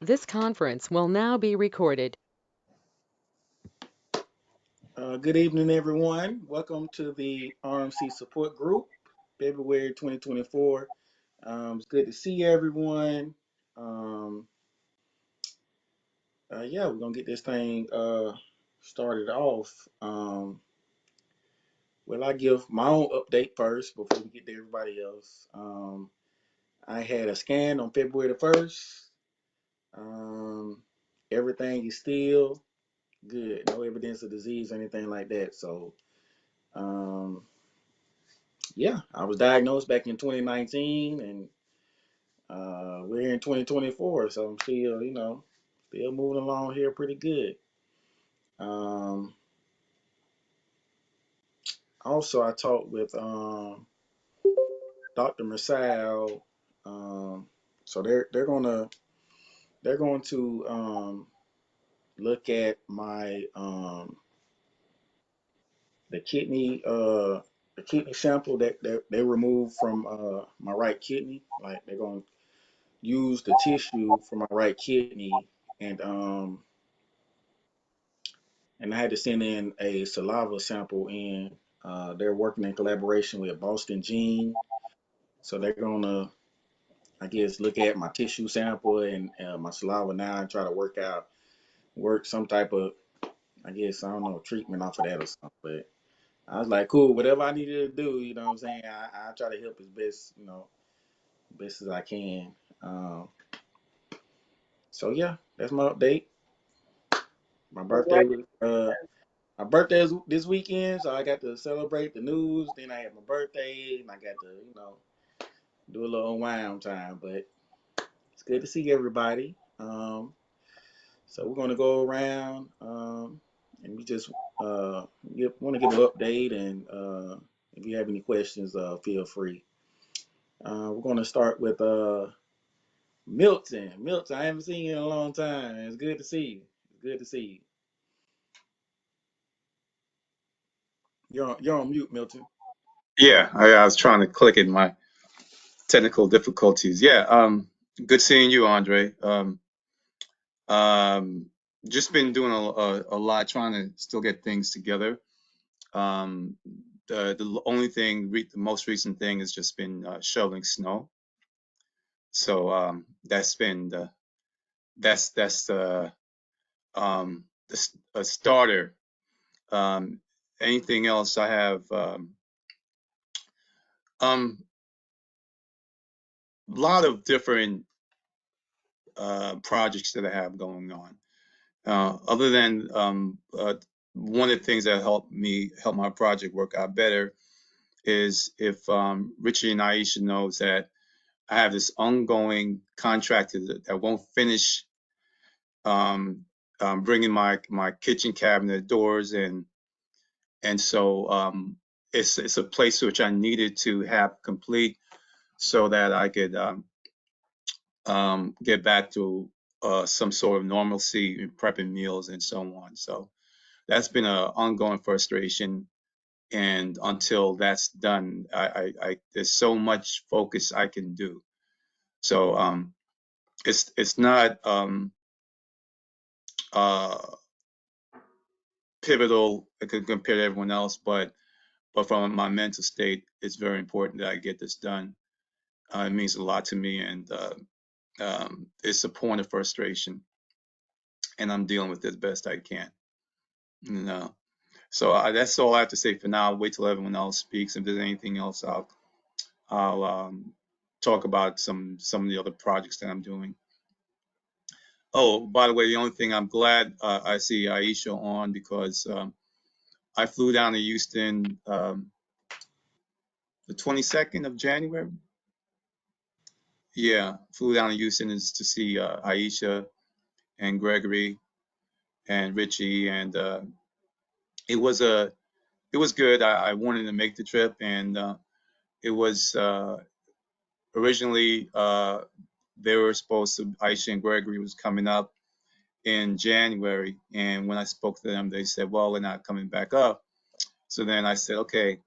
This conference will now be recorded. Good evening, everyone. Welcome to the RMC support group, February 2024. It's good to see everyone. Um, yeah, we're gonna get this thing started off. Well, I give my own update first before we get to everybody else. I had a scan on February the 1st. Um, Everything is still good. No evidence of disease or anything like that. So, um, yeah, I was diagnosed back in 2019, and we're in 2024, so I'm still, still moving along here pretty good. Um, Also, I talked with Dr. Masal. So they're going to look at my the kidney sample that they removed from my right kidney. Like they're going to use the tissue from my right kidney, and and I had to send in a saliva sample in. They're working in collaboration with Boston Gene, so they're gonna, I guess, look at my tissue sample and my saliva now and try to work some type of, I guess, I don't know, treatment off of that or something. But I was like, cool, whatever I needed to do, you know what I'm saying? I try to help as best, best as I can. Um, so yeah, that's my update. My birthday was my birthday is this weekend, so I got to celebrate the news. Then I had my birthday, and I got to, do a little unwind time. But it's good to see everybody. So we're gonna go around, and we just want to give an update. And if you have any questions, feel free. We're gonna start with Milton. Milton, I haven't seen you in a long time. It's good to see you. It's good to see you. You're on mute, Milton. Yeah, I was trying to click in my technical difficulties. Yeah, good seeing you, Andre. Um, just been doing a lot, trying to still get things together. Um, the only thing, the most recent thing has just been shoveling snow. So that's been that's a starter. Um, Anything else? I have um, a lot of different projects that I have going on. Other than one of the things that help my project work out better is if Richie and Aisha knows that I have this ongoing contract that won't finish bringing my kitchen cabinet doors in, and so it's a place which I needed to have complete so that I could get back to some sort of normalcy in prepping meals and so on. So that's been an ongoing frustration. And until that's done, there's so much focus I can do. So it's not uh, pivotal compared to everyone else, but from my mental state, it's very important that I get this done. It means a lot to me, and it's a point of frustration, and I'm dealing with it as best I can. You know. So that's all I have to say for now. Wait till everyone else speaks. If there's anything else, I'll talk about some of the other projects that I'm doing. Oh, by the way, the only thing I'm glad I see Aisha on because I flew down to Houston the 22nd of January. Yeah, flew down to Houston is to see Aisha and Gregory and Richie, and it was a it was good. I wanted to make the trip, and it was originally they were supposed to Aisha and Gregory was coming up in January, and when I spoke to them, they said, "Well, we're not coming back up." So then I said, "Okay,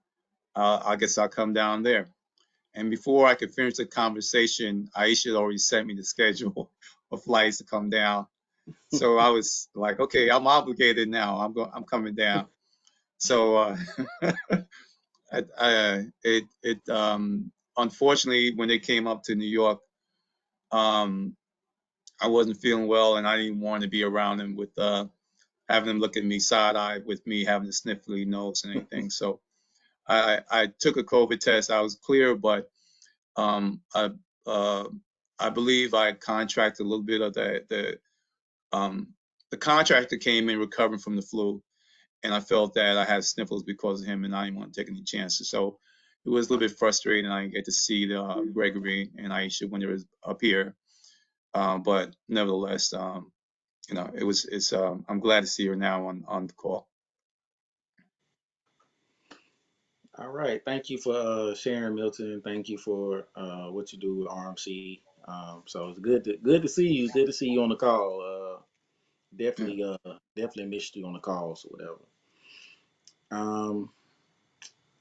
I guess I'll come down there." And before I could finish the conversation, Aisha had already sent me the schedule of flights to come down. So I was like, okay, I'm obligated now. I'm coming down. So unfortunately, when they came up to New York, um, I wasn't feeling well, and I didn't want to be around them with having them look at me side eye with me having a sniffly nose and anything. So I took a COVID test. I was clear, but um, I uh, I believe I contracted a little bit of the contractor came in recovering from the flu, and I felt that I had sniffles because of him, and I didn't want to take any chances. So it was a little bit frustrating. I didn't get to see the Gregory and Aisha when they was up here, but nevertheless, it's I'm glad to see her now on the call. All right. Thank you for sharing, Milton. Thank you for what you do with RMC. So it's good to see you. Good to see you on the call. Yeah. Definitely missed you on the calls or whatever. Um,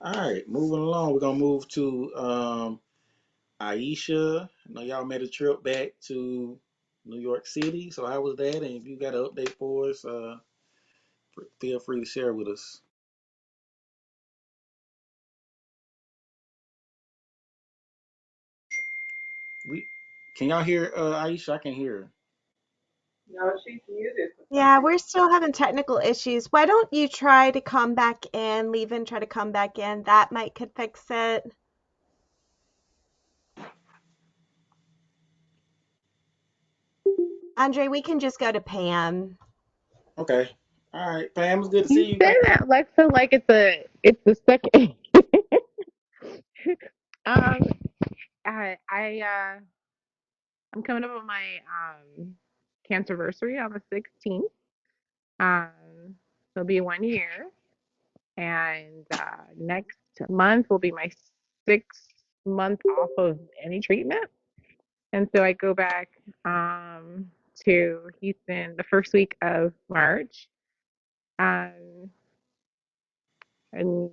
all right, moving along. We're gonna move to Aisha. I know y'all made a trip back to New York City. So how was that? And if you got an update for us, feel free to share with us. We can y'all hear Aisha? I can hear her. No, she's muted for some Yeah, reason. we're still having technical issues. Why don't you try to come back in, leave and try to come back in? That might could fix it. Andre, we can just go to Pam. Okay. All right, Pam. It's good to You see you, say Pam. that, Alexa, like it's the second. um, I'm coming up on my cancerversary on the 16th. So it'll be 1 year, and next month will be my 6 month off of any treatment, and so I go back to Houston the first week of March. Um, and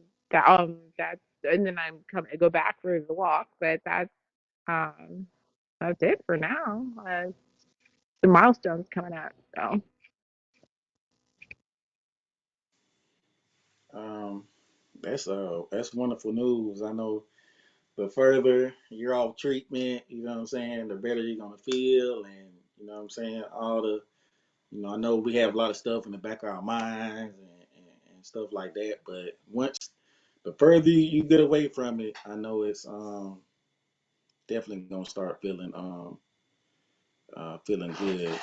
that's and then I go back for the walk, but um that's it for now. The milestones coming up, so Um, that's wonderful news. I know the further you're off treatment, you know what I'm saying, the better you're gonna feel, and you know what I'm saying, all the, I know we have a lot of stuff in the back of our minds and stuff like that, but once the further you get away from it, I know it's definitely gonna start feeling good.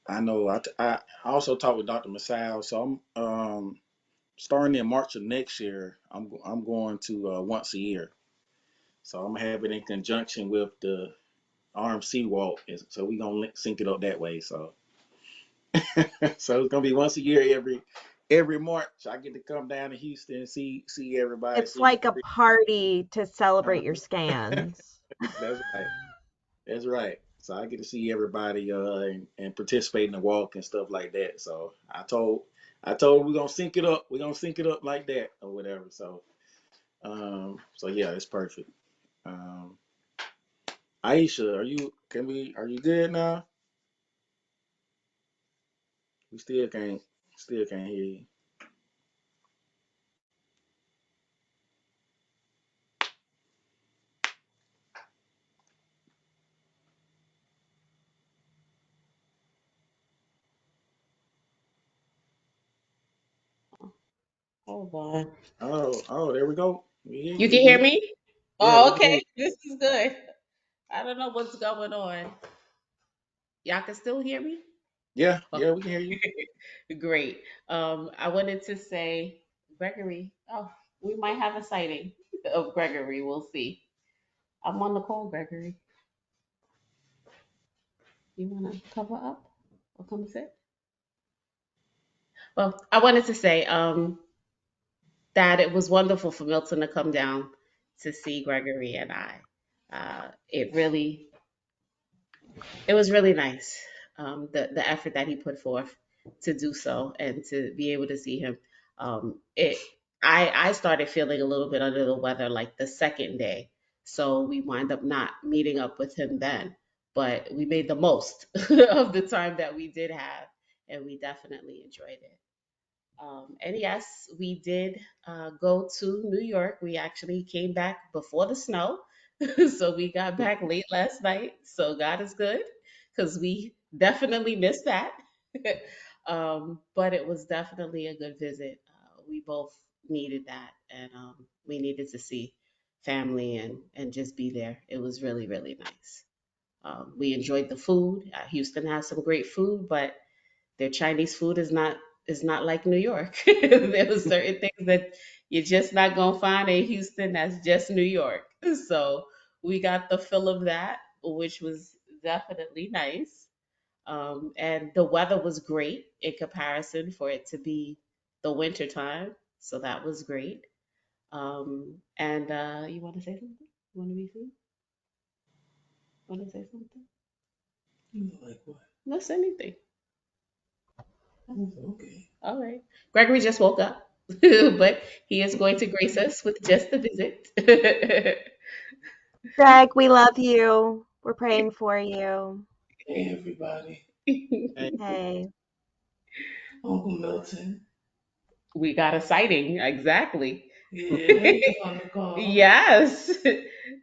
I know I also talked with Dr. Masao, so I'm starting in March of next year. I'm going to once a year. So I'm gonna have it in conjunction with the RMC walk, so we gonna sync it up that way. So so it's gonna be once a year every March. I get to come down to Houston and see everybody, It's see like a Gary. party to Uh, celebrate your scans. that's right. That's right. So I get to see everybody and participate in the walk and stuff like that. So I told we're gonna sync it up. We're gonna sync it up like that or whatever. So yeah, it's perfect. Um, Aisha, are you good now? We still can't hear you. Hold on. Oh, there we go. We hear You you. can hear me? Yeah, Oh, we can hear okay. you. This is good. I don't know what's going on. Y'all can still hear me? Yeah, Okay. yeah, we can hear you. Great. I wanted to say, Gregory. Oh, we might have a sighting of Gregory. We'll see. I'm on the call, Gregory. You want to cover up or come sit? Well, I wanted to say that it was wonderful for Milton to come down to see Gregory and I. It was really nice, the effort that he put forth to do so and to be able to see him. It I started feeling a little bit under the weather like the second day, so we wind up not meeting up with him then. but we made the most of the time that we did have, and we definitely enjoyed it. And yes, we did go to New York. We actually came back before the snow. So we got back late last night. So God is good because we definitely missed that. But it was definitely a good visit. We both needed that, and we needed to see family and just be there. It was really, really nice. We enjoyed the food. Houston has some great food, but their Chinese food is not like New York. There are certain things that you're just not gonna find in Houston. That's just New York. So we got the fill of that, which was definitely nice. And the weather was great in comparison for it to be the winter time. So that was great. And you want to say something? You want to be seen? Want to say something? Like what? No, say anything. Oh, okay. All right. Gregory just woke up, but he is going to grace us with just a visit. Greg, we love you. We're praying for you. Hey, everybody. Hey, Hey. Uncle Milton. We got a sighting, exactly. Yeah, he's on the call. Yes.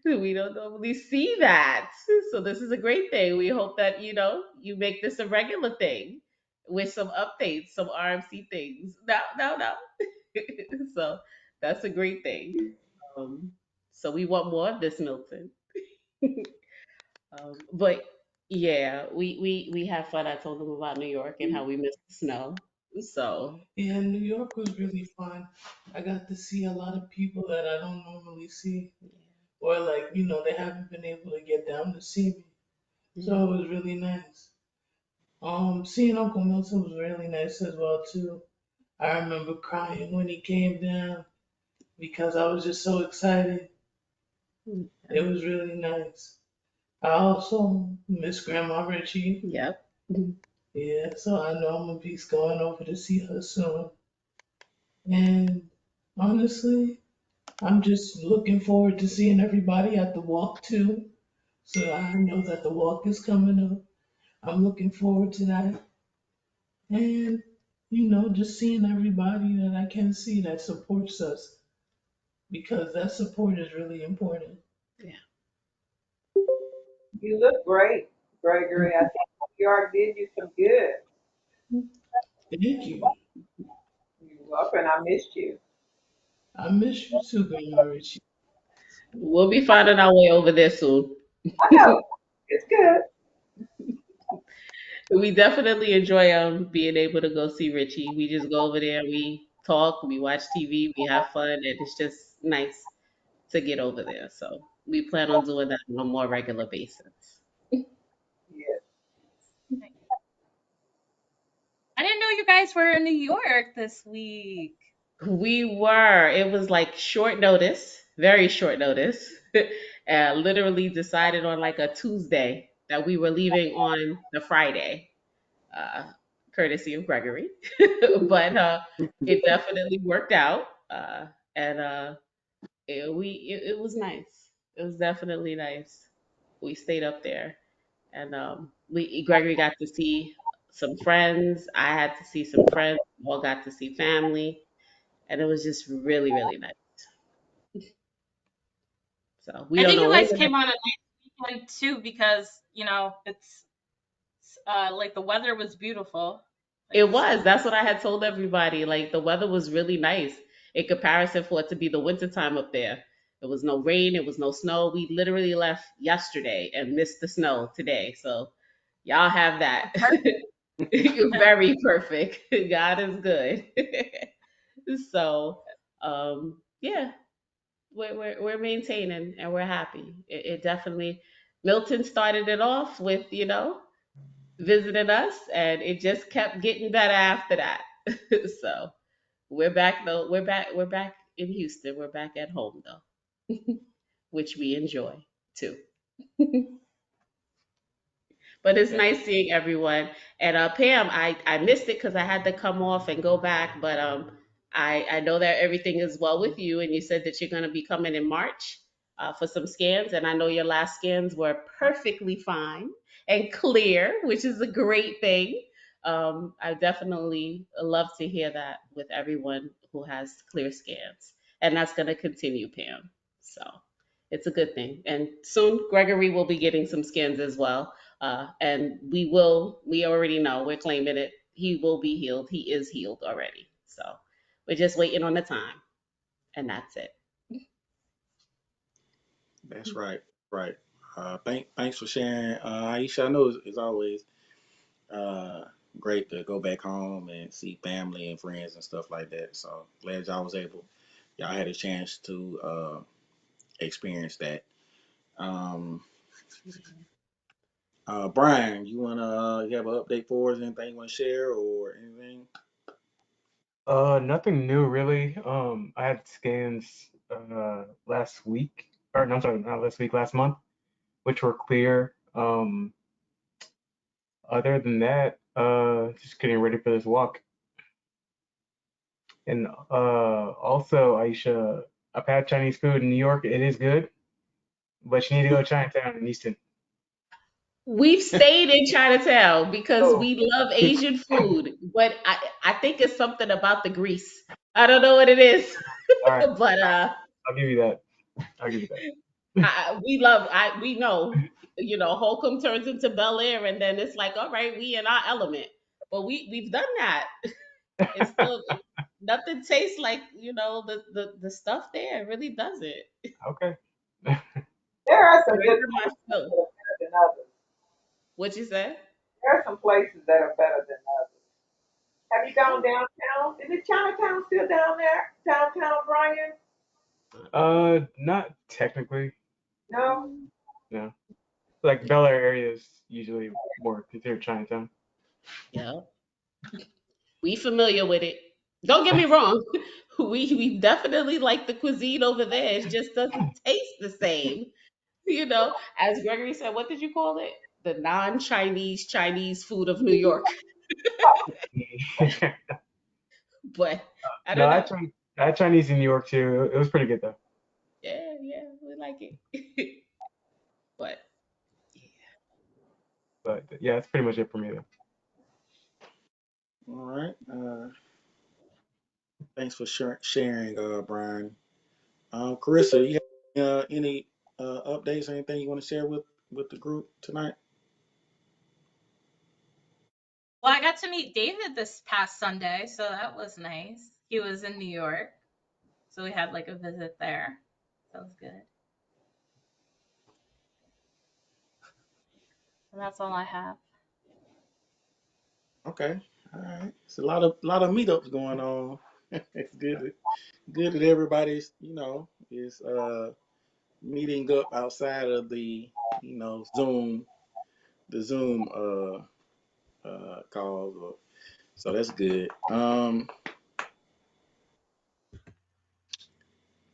We don't normally see that. So this is a great thing. We hope that, you make this a regular thing with some updates, some RMC things. No, no, no. So that's a great thing. Um, so we want more of this, Milton. But yeah, we have fun. I told them about New York and how we missed the snow. So Yeah, New York was really fun. I got to see a lot of people that I don't normally see, or like, they haven't been able to get down to see me. So yeah, it was really nice. Seeing Uncle Milton was really nice as well too. I remember crying when he came down because I was just so excited. It was really nice. I also miss Grandma Richie. yep. Yeah, so I know I'm gonna be going over to see her soon. And honestly, I'm just looking forward to seeing everybody at the walk too. So I know that the walk is coming up. I'm looking forward to that. And, just seeing everybody that I can see that supports us because that support is really important. Yeah. You look great, Gregory. I think New York did you some good. Thank you. You're welcome. I missed you. I miss you too, Grandma Richie. We'll be finding our way over there soon. I know. It's good. We definitely enjoy being able to go see Richie. We just go over there, we talk, we watch TV, we have fun, and it's just nice to get over there. So we plan on doing that on a more regular basis. Yes. I didn't know you guys were in New York this week. We were. It was like short notice, very short notice. Literally decided on like a Tuesday that we were leaving on the Friday, uh, courtesy of Gregory. But it definitely worked out, and it was nice. It was definitely nice. We stayed up there, and we Gregory got to see some friends. I had to see some friends. We all got to see family, and it was just really, really nice. So we I don't think know you when guys the came next. on a nice weekend too because, it's like the weather was beautiful. Like It the sun. was. That's what I had told everybody. Like the weather was really nice in comparison for it to be the winter time up there. There was no rain. It was no snow. We literally left yesterday and missed the snow today. So y'all have that. Very perfect. God is good. So, yeah, we're maintaining and we're happy. It definitely. Milton started it off with visiting us, and it just kept getting better after that. So we're back though. We're back in Houston. We're back at home though, which we enjoy too. But it's nice seeing everyone. And Pam, I missed it because I had to come off and go back. But I know that everything is well with you, and you said that you're going to be coming in March. for some scans, and I know your last scans were perfectly fine and clear, which is a great thing. I definitely love to hear that with everyone who has clear scans, and that's going to continue, Pam. So it's a good thing. And soon Gregory will be getting some scans as well. And we already know, we're claiming it. He will be healed. He is healed already. So we're just waiting on the time, and that's it. That's right. Right. Thanks for sharing, Aisha. I know it's always uh, great to go back home and see family and friends and stuff like that. So glad y'all had a chance to experience that. Um, Brian, you have an update for us? Anything you want to share or anything? Nothing new really. I had scans last week, or no, I'm sorry, not last week, last month, which were clear. Other than that, just getting ready for this walk. And also, Aisha, I've had Chinese food in New York. It is good, but you need to go to Chinatown in Easton. We've stayed in Chinatown because Oh, we love Asian food, but I think it's something about the grease. I don't know what it is, all right, but I'll give you that. I'll give you that. we know, Holcomb turns into Bel Air, and then it's like, all right, we in our element. But we've done that. It's still nothing tastes like the stuff there. It really doesn't. Okay. There are some good Very much places so. that are better than others. What you say? There are some places that are better than others. Have you gone downtown? Is it Chinatown still down there? Downtown, Brian? Not technically. No? No. Like Bel Air area is usually more considered Chinatown. Yeah, we familiar with it. Don't get me wrong. We definitely like the cuisine over there. It just doesn't taste the same. As Gregory said, what did you call it? The non-Chinese Chinese food of New York. But I No, don't know. I had Chinese in New York too. It was pretty good though. Yeah, yeah, we like it. But But yeah, that's pretty much it for me though. All right. Thanks for sharing, Brian. Carissa, you have any updates or anything you want to share with the group tonight? Well, I got to meet David this past Sunday, so that was nice. He was in New York, so we had like a visit there. That was good. And that's all I have. Okay. All right. It's a lot of meetups going on. It's good that everybody's is meeting up outside of the Zoom the Zoom calls. So that's good.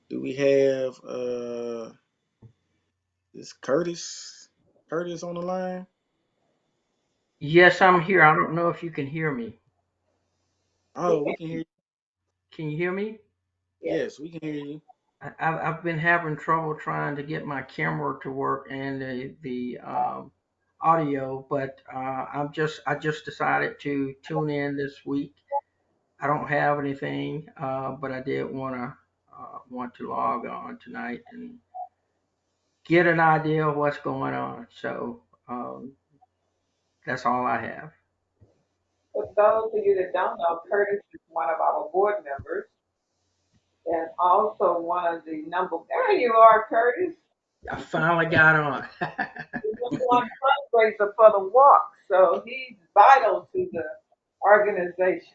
Do we have is Curtis on the line? Yes, I'm here. I don't know if you can hear me. We Oh, we can. can hear you. Can you hear me? Yes. Yes, we can hear you. I've been having trouble trying to get my camera to work and the audio, but I just decided to tune in this week. I don't have anything, but I did want to log on tonight and get an idea of what's going on. So that's all I have. For those of you that don't know, Curtis is one of our board members and also one of the number. There you are, Curtis. I finally got on. The number one fundraiser for the walk. So he's vital to the organization.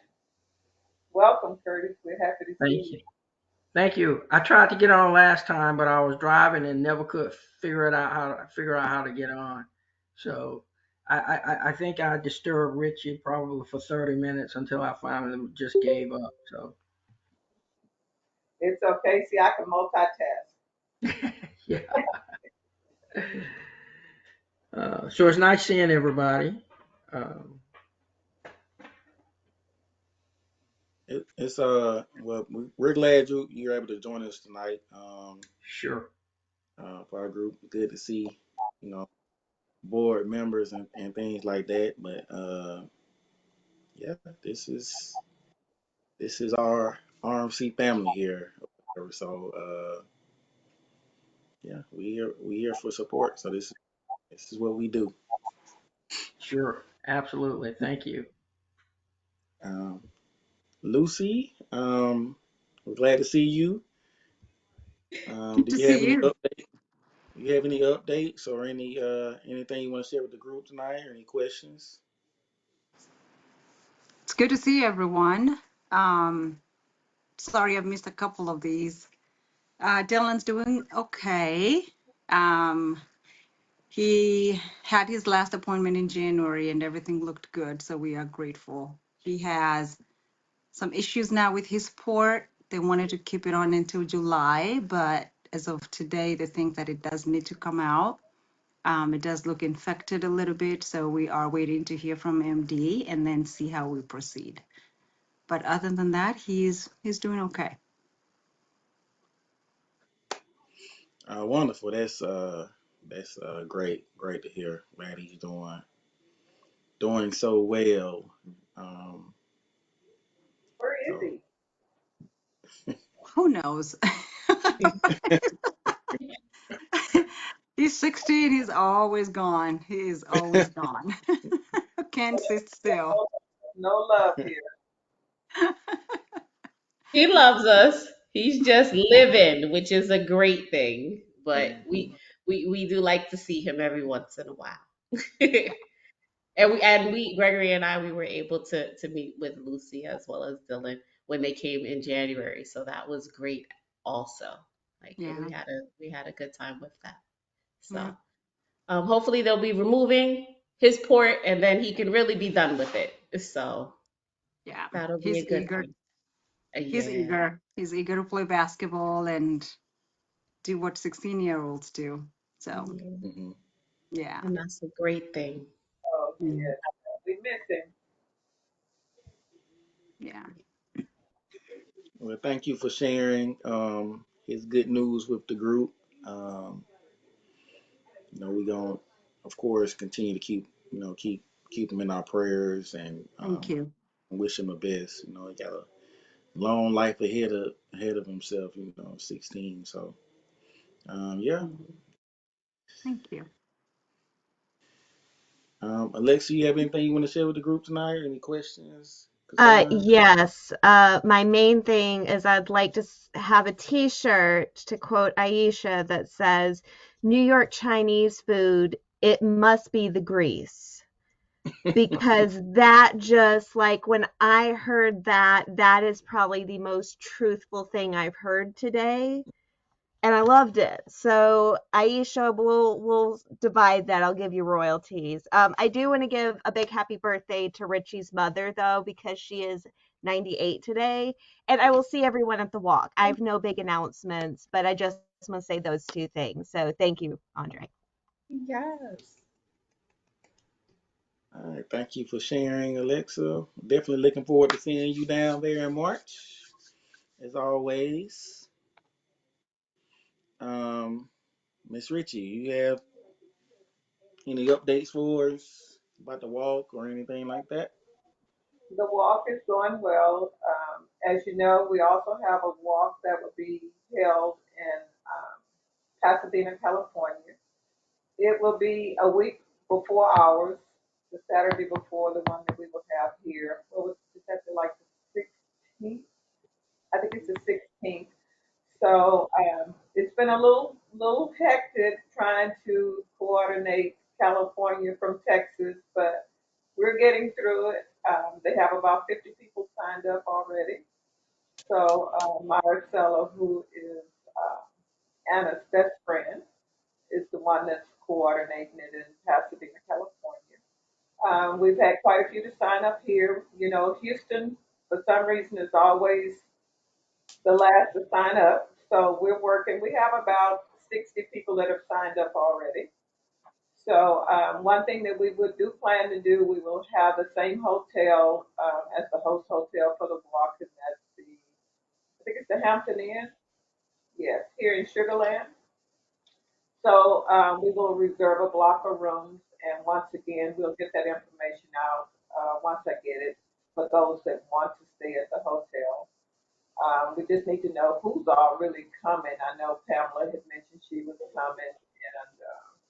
Welcome, Curtis. We're happy to see Thank you. you. Thank you. I tried to get on last time, but I was driving and never could figure out how to get on. So I think I disturbed Richie probably for 30 minutes until I finally just gave up. So It's okay. See, I can multitask. yeah. So it's nice seeing everybody. Um, It's well, we're glad you're able to join us tonight. sure. for our group. Good to see, you know, board members and things like that. But yeah, this is our RMC family here. So yeah, we here for support. So this is what we do. Sure, absolutely. Thank you. Um, Lucy, we're glad to see you. Good Do to you have see any you. updates? Do you have any updates or anything you want to share with the group tonight, or any questions? It's good to see everyone. Um, Sorry I've missed a couple of these. Dylan's doing okay. Um, he had his last appointment in January and everything looked good, so we are grateful. He has some issues now with his port. They wanted to keep it on until July, but as of today, they think that it does need to come out. It does look infected a little bit, so we are waiting to hear from MD and then see how we proceed. But other than that, he's doing okay. Wonderful. That's great to hear. Glad he's doing so well. Um, Where is so he? Who knows? He's 16. He's always gone. He is always gone. Can't sit still. No, no love here. He loves us. He's just living, which is a great thing. But mhm. we do like to see him every once in a while. And we Gregory and I we were able to meet with Lucy as well as Dylan when they came in January. So that was great also. Like Yeah, we had a good time with that. yeah, So hopefully they'll be removing his port and then he can really be done with it. So yeah. that'll be He's a good eager. thing. He's Yeah. eager. He's eager to play basketball and do what 16-year-olds do. So, Yeah. Mhm. yeah. And that's a great thing. Oh, Mm, yes. We miss him. yeah. Well, thank you for sharing his good news with the group. Um, we're gonna, of course, continue to keep him in our prayers and Thank you. wish him the best. He got a long life ahead of himself. 16. So yeah. Mhm. Thank you. Alexa, you have anything you want to share with the group tonight? Any questions, concerns? Yes. My main thing is I'd like to have a t-shirt, to quote Aisha, that says, New York Chinese food, it must be the grease. Because that just like when I heard that, that is probably the most truthful thing I've heard today. And I loved it. So Aisha, we'll divide that. I'll give you royalties. I do want to give a big happy birthday to Richie's mother though, because she is 98 today, and I will see everyone at the walk. I have no big announcements, but I just want to say those two things. So thank you, Andre. Yes. All right, thank you for sharing, Alexa. Definitely looking forward to seeing you down there in March, as always. Um, Miss Ritchie, you have any updates for us about the walk or anything like that? The walk is going well. As you know, we also have a walk that will be held in Pasadena, California. It will be a week before ours, the Saturday before the one that we will have here. What was it? That's like the 16th? I think it's the 16th. So it's been a little hectic trying to coordinate California from Texas, but we're getting through it. They have about 50 people signed up already. So Marcella, who is Anna's best friend, is the one that's coordinating it in Pasadena, California. We've had quite a few to sign up here. You know, Houston, for some reason, is always the last to sign up. So we're working. We have about 60 people that have signed up already. So one thing that we would do plan to do, we will have the same hotel as the host hotel for the walk, and that's I think it's the Hampton Inn. Yes, here in Sugarland. So we will reserve a block of rooms, and once again, we'll get that information out once I get it for those that want to stay at the hotel. We just need to know who's all really coming. I know Pamela had mentioned she was coming, and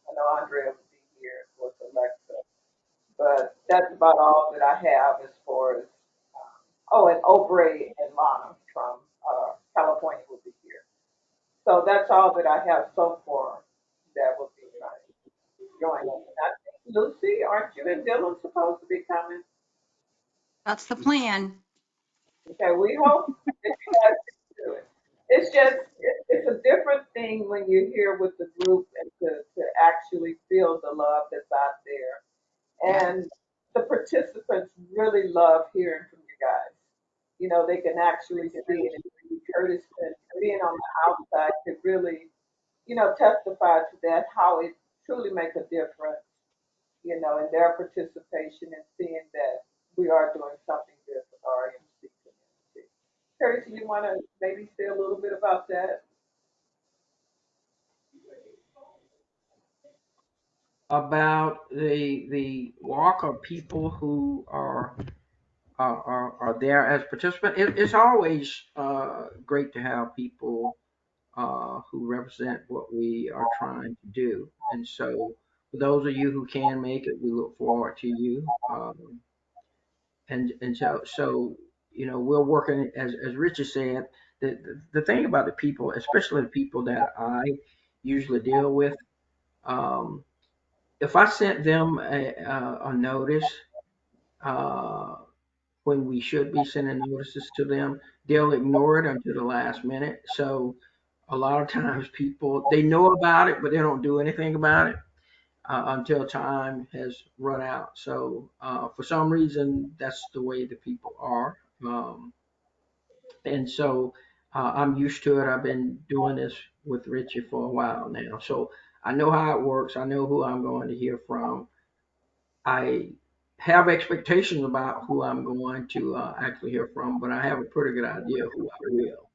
I know Andrea would be here, of course, Alexa. But that's about all that I have as far as. Oh, and Aubrey and Lana from California will be here. So that's all that I have so far that will be trying to join us. And I think Lucy, aren't you and Dylan supposed to be coming? That's the plan. Okay, we hope that you guys can do it. It's just it's a different thing when you're here with the group and to actually feel the love that's out there. Yeah. And the participants really love hearing from you guys. You know, they can actually see it. And Curtis and being on the outside could really, testify to that, how it truly makes a difference, in their participation and seeing that we are doing something good for the RMC community. Curtis, you want to maybe say a little bit about that? About the walk of people who are there as participants. It's always great to have people who represent what we are trying to do. And so, for those of you who can make it, we look forward to you. And so we're working as Richard said. The thing about the people, especially the people that I usually deal with, um, if I sent them a notice uh, when we should be sending notices to them, they'll ignore it until the last minute. So a lot of times people they know about it, but they don't do anything about it until time has run out. So for some reason, that's the way the people are. And so I'm used to it. I've been doing this with Richie for a while now. So I know how it works. I know who I'm going to hear from. I have expectations about who I'm going to actually hear from, but I have a pretty good idea who I will.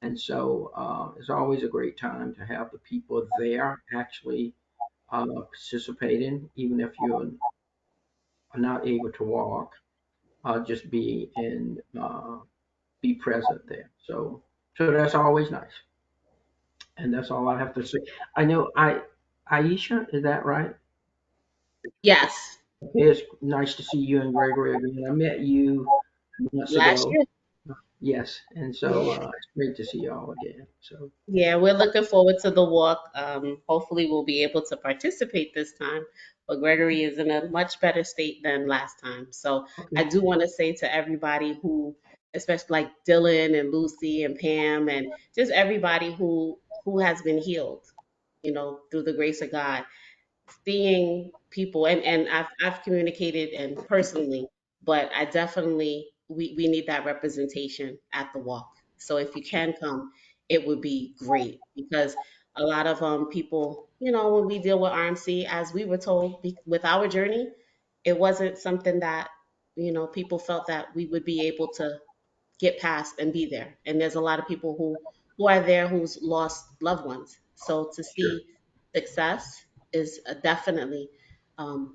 And so it's always a great time to have the people there actually participating, even if you're not able to walk, just be present there. So that's always nice. And that's all I have to say. I know Aisha, is that right? Yes, It's nice to see you and Gregory again. I met you months last ago. year. Yes, and so Yeah. it's great to see y'all again. So Yeah, we're looking forward to the walk. Hopefully, we'll be able to participate this time. But Gregory is in a much better state than last time. So I okay, do want to say to everybody who, especially like Dylan and Lucy and Pam and just everybody who has been healed, through the grace of God, seeing people and I've communicated and personally, but I definitely we need that representation at the walk. So if you can come, it would be great because a lot of people, when we deal with RMC, as we were told with our journey, it wasn't something that people felt that we would be able to get past and be there. And there's a lot of people who are there who's lost loved ones. So to sure, see success is definitely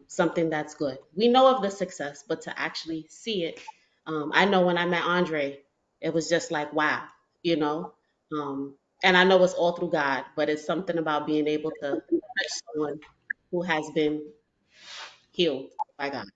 something that's good. We know of the success, but to actually see it, I know when I met Andre, it was just like wow, you know. And I know it's all through God, but it's something about being able to touch someone who has been healed by God.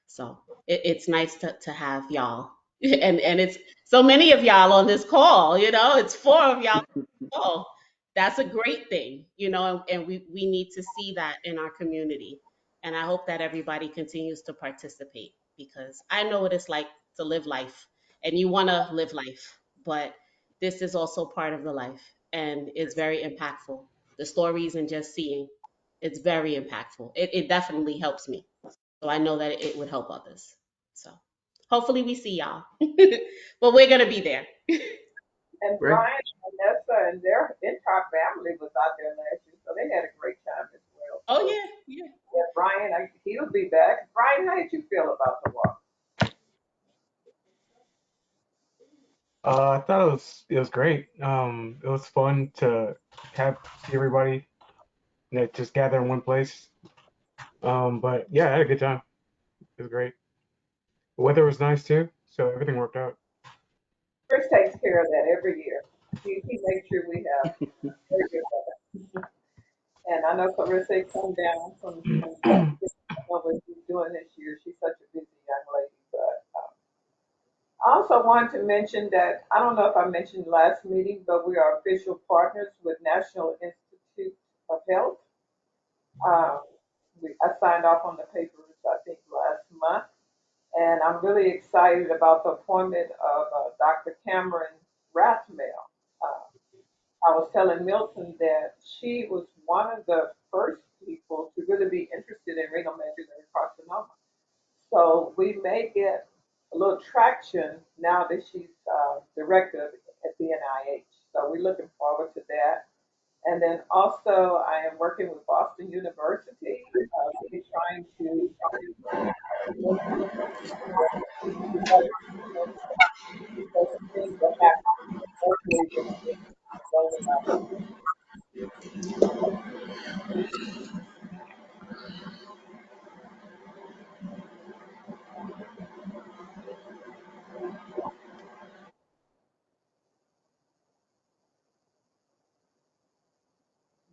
So it's nice to have y'all. And it's so many of y'all on this call, it's four of y'all on this call. That's a great thing, and we need to see that in our community. And I hope that everybody continues to participate because I know what it's like to live life and you want to live life, but this is also part of the life and it's very impactful. The stories and just seeing, it's very impactful. It definitely helps me. So I know that it would help others. So hopefully we see y'all. But we're gonna be there. And great. Brian and Vanessa and their entire family was out there last year, so they had a great time as well. Oh So, yeah, yeah. yeah, Brian, he'll be back. Brian, how did you feel about the walk? I thought it was great. It was fun to have see everybody just gather in one place. But yeah, I had a good time. It was great. The weather was nice too, so everything worked out. Chris takes care of that every year. He makes sure we have very good weather. And I know Clarissa come down from Texas. I don't know what she's doing this year. She's such a busy young lady. But I also wanted to mention that I don't know if I mentioned last meeting, but we are official partners with National Institute of Health. Um, I signed off on the papers, I think, last month. And I'm really excited about the appointment of Dr. Cameron Rathmel. Uh, I was telling Milton that she was one of the first people to really be interested in renal medullary carcinoma. So we may get a little traction now that she's director at the NIH. So we're looking forward to that. And then also, I am working with Boston University. We're trying to because some things are happening locally that we know about.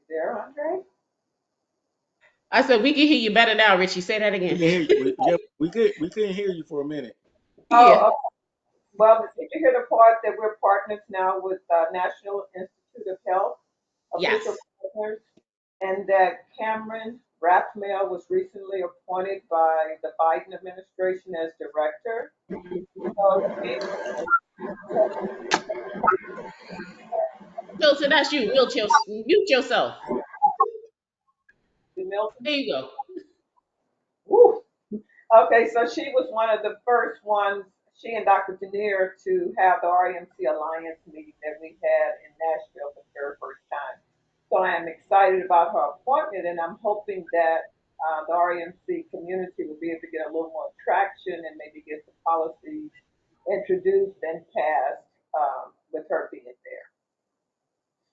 There, Andre? I said we can hear you better now, Richie. Say that We again. can hear you. Yeah, we couldn't hear you for a minute. Yeah. Oh, okay. Well, did you hear the part that we're partners now with National Institute of Health, official Yes. partners, and that Cameron Rathmel was recently appointed by the Biden administration as director? So she, Milton, that's you. Mute yourself. Milton. There you go. Woo. Okay, so she was one of the first ones, she and Dr. Denier, to have the RMC Alliance meeting that we had in Nashville for the very first time. So I am excited about her appointment, and I'm hoping that the RMC community will be able to get a little more traction and maybe get the policies introduced and passed with her being there.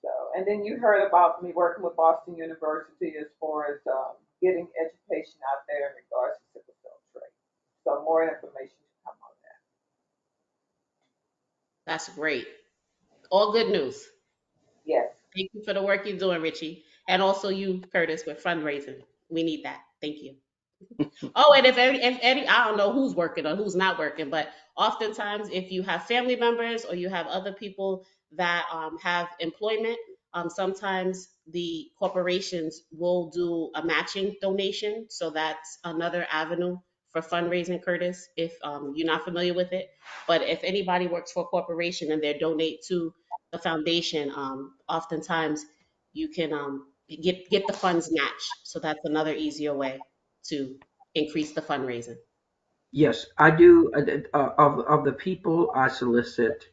So, and then you heard about me working with Boston University as far as getting education out there in regards to sickle cell trait. So more information to come on that. That's great. All good news. Yes. Thank you for the work you're doing, Richie. And also you, Curtis, with fundraising. We need that. Thank you. Oh, and if any, I don't know who's working or who's not working, but oftentimes if you have family members or you have other people that have employment, sometimes the corporations will do a matching donation. So that's another avenue for fundraising, Curtis, if you're not familiar with it. But if anybody works for a corporation and they donate to the foundation, oftentimes you can get the funds matched. So that's another easier way to increase the fundraising. Yes, I do. Of the people I solicit,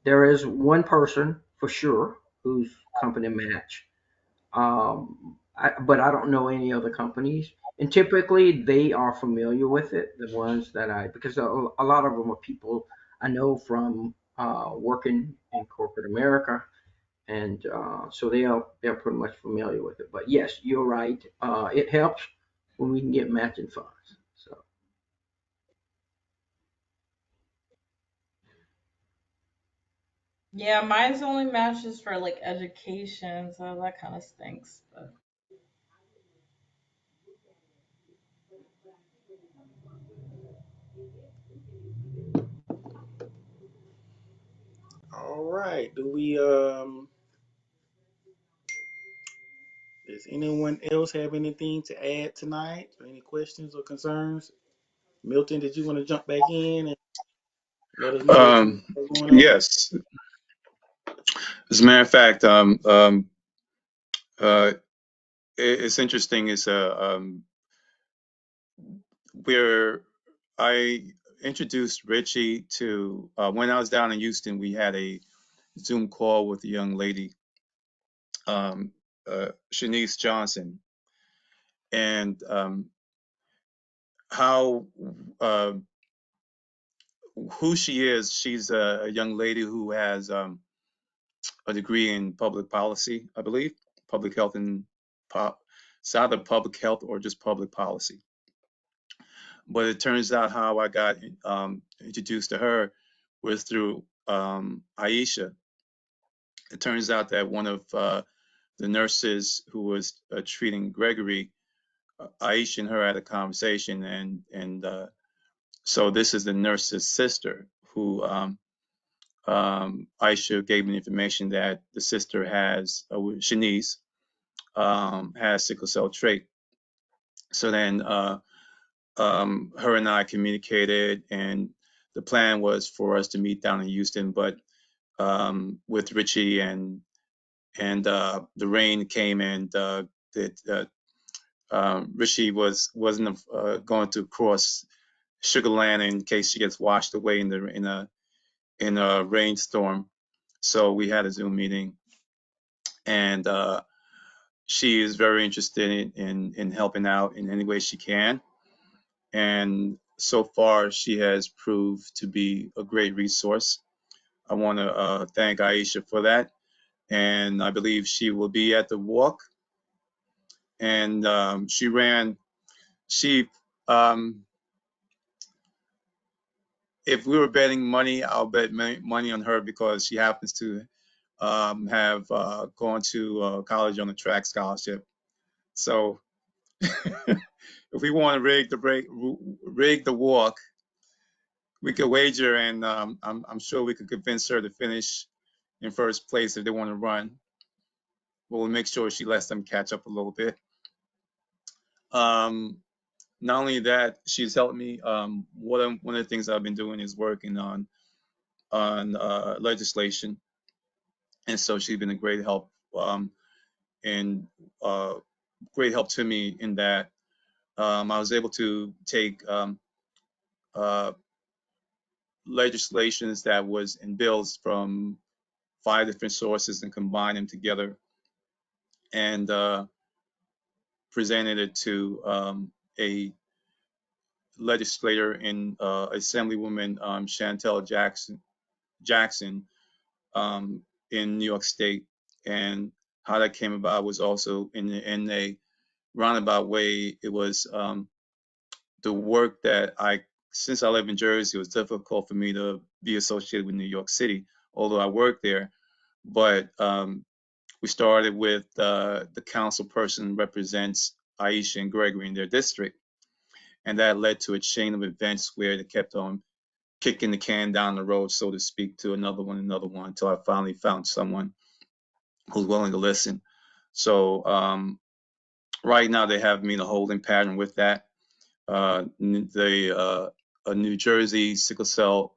there is one person for sure whose company match. But I don't know any other companies. And typically they are familiar with it, the ones that because a lot of them are people I know from working in corporate America. And so they're pretty much familiar with it. But yes, you're right. It helps when we can get matching funds. So Yeah, mine's only matches for like education, so that kind of stinks. But All right. Does anyone else have anything to add tonight? Or any questions or concerns? Milton, did you want to jump back in and let us know what you Um, got going on? yes, as a matter of fact, uh, it's interesting. Is where I introduced Richie to when I was down in Houston. We had a Zoom call with a young lady, Shanice Johnson, and how uh, who she is. She's a young lady who has a degree in public policy, I believe, public health and It's either public health or just public policy. But it turns out how I got introduced to her was through Aisha. It turns out that one of the nurses who was treating Gregory, Aisha and her had a conversation, and so this is the nurse's sister who Aisha gave me information that the sister has, Shanice, has sickle cell trait. So then her and I communicated, and the plan was for us to meet down in Houston, but with Richie and the rain came, and Richie wasn't going to cross Sugar Land in case she gets washed away in a rainstorm. So we had a Zoom meeting, and she is very interested in helping out in any way she can. And so far, she has proved to be a great resource. I want to thank Aisha for that. And I believe she will be at the walk. And she, um, if we were betting money, I'll bet money on her because she happens to have gone to college on a track scholarship. So if we want to rig the walk, we could wager, and I'm sure we could convince her to finish in first place if they want to run. We'll make sure she lets them catch up a little bit. Not only that, she's helped me. One of the things I've been doing is working on legislation, and so she's been a great help and great help to me in that. I was able to take uh, legislations that was in bills from 5 different sources and combine them together and presented it to a legislator in Assemblywoman Chantel Jackson in New York State. And how that came about was also in a roundabout way. It was the work that since I live in Jersey, it was difficult for me to be associated with New York City, although I worked there. But we started with the council person represents Aisha and Gregory in their district. And that led to a chain of events where they kept on kicking the can down the road, so to speak, to another one, until I finally found someone who's willing to listen. So right now they have me in a holding pattern with that. A New Jersey sickle cell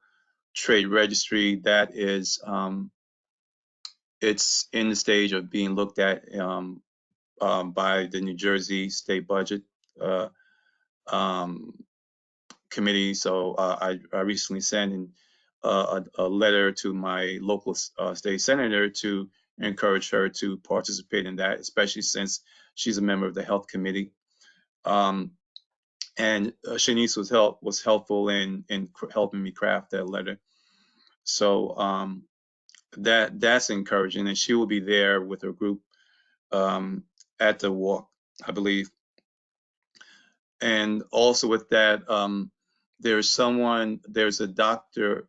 trade registry that is it's in the stage of being looked at by the New Jersey state budget um, committee. So I recently sent in a letter to my local state senator to encourage her to participate in that, especially since she's a member of the health committee. And Shanice was helpful in helping me craft that letter. So that's encouraging, and she will be there with her group at the walk, I believe. And also with that, there's a doctor,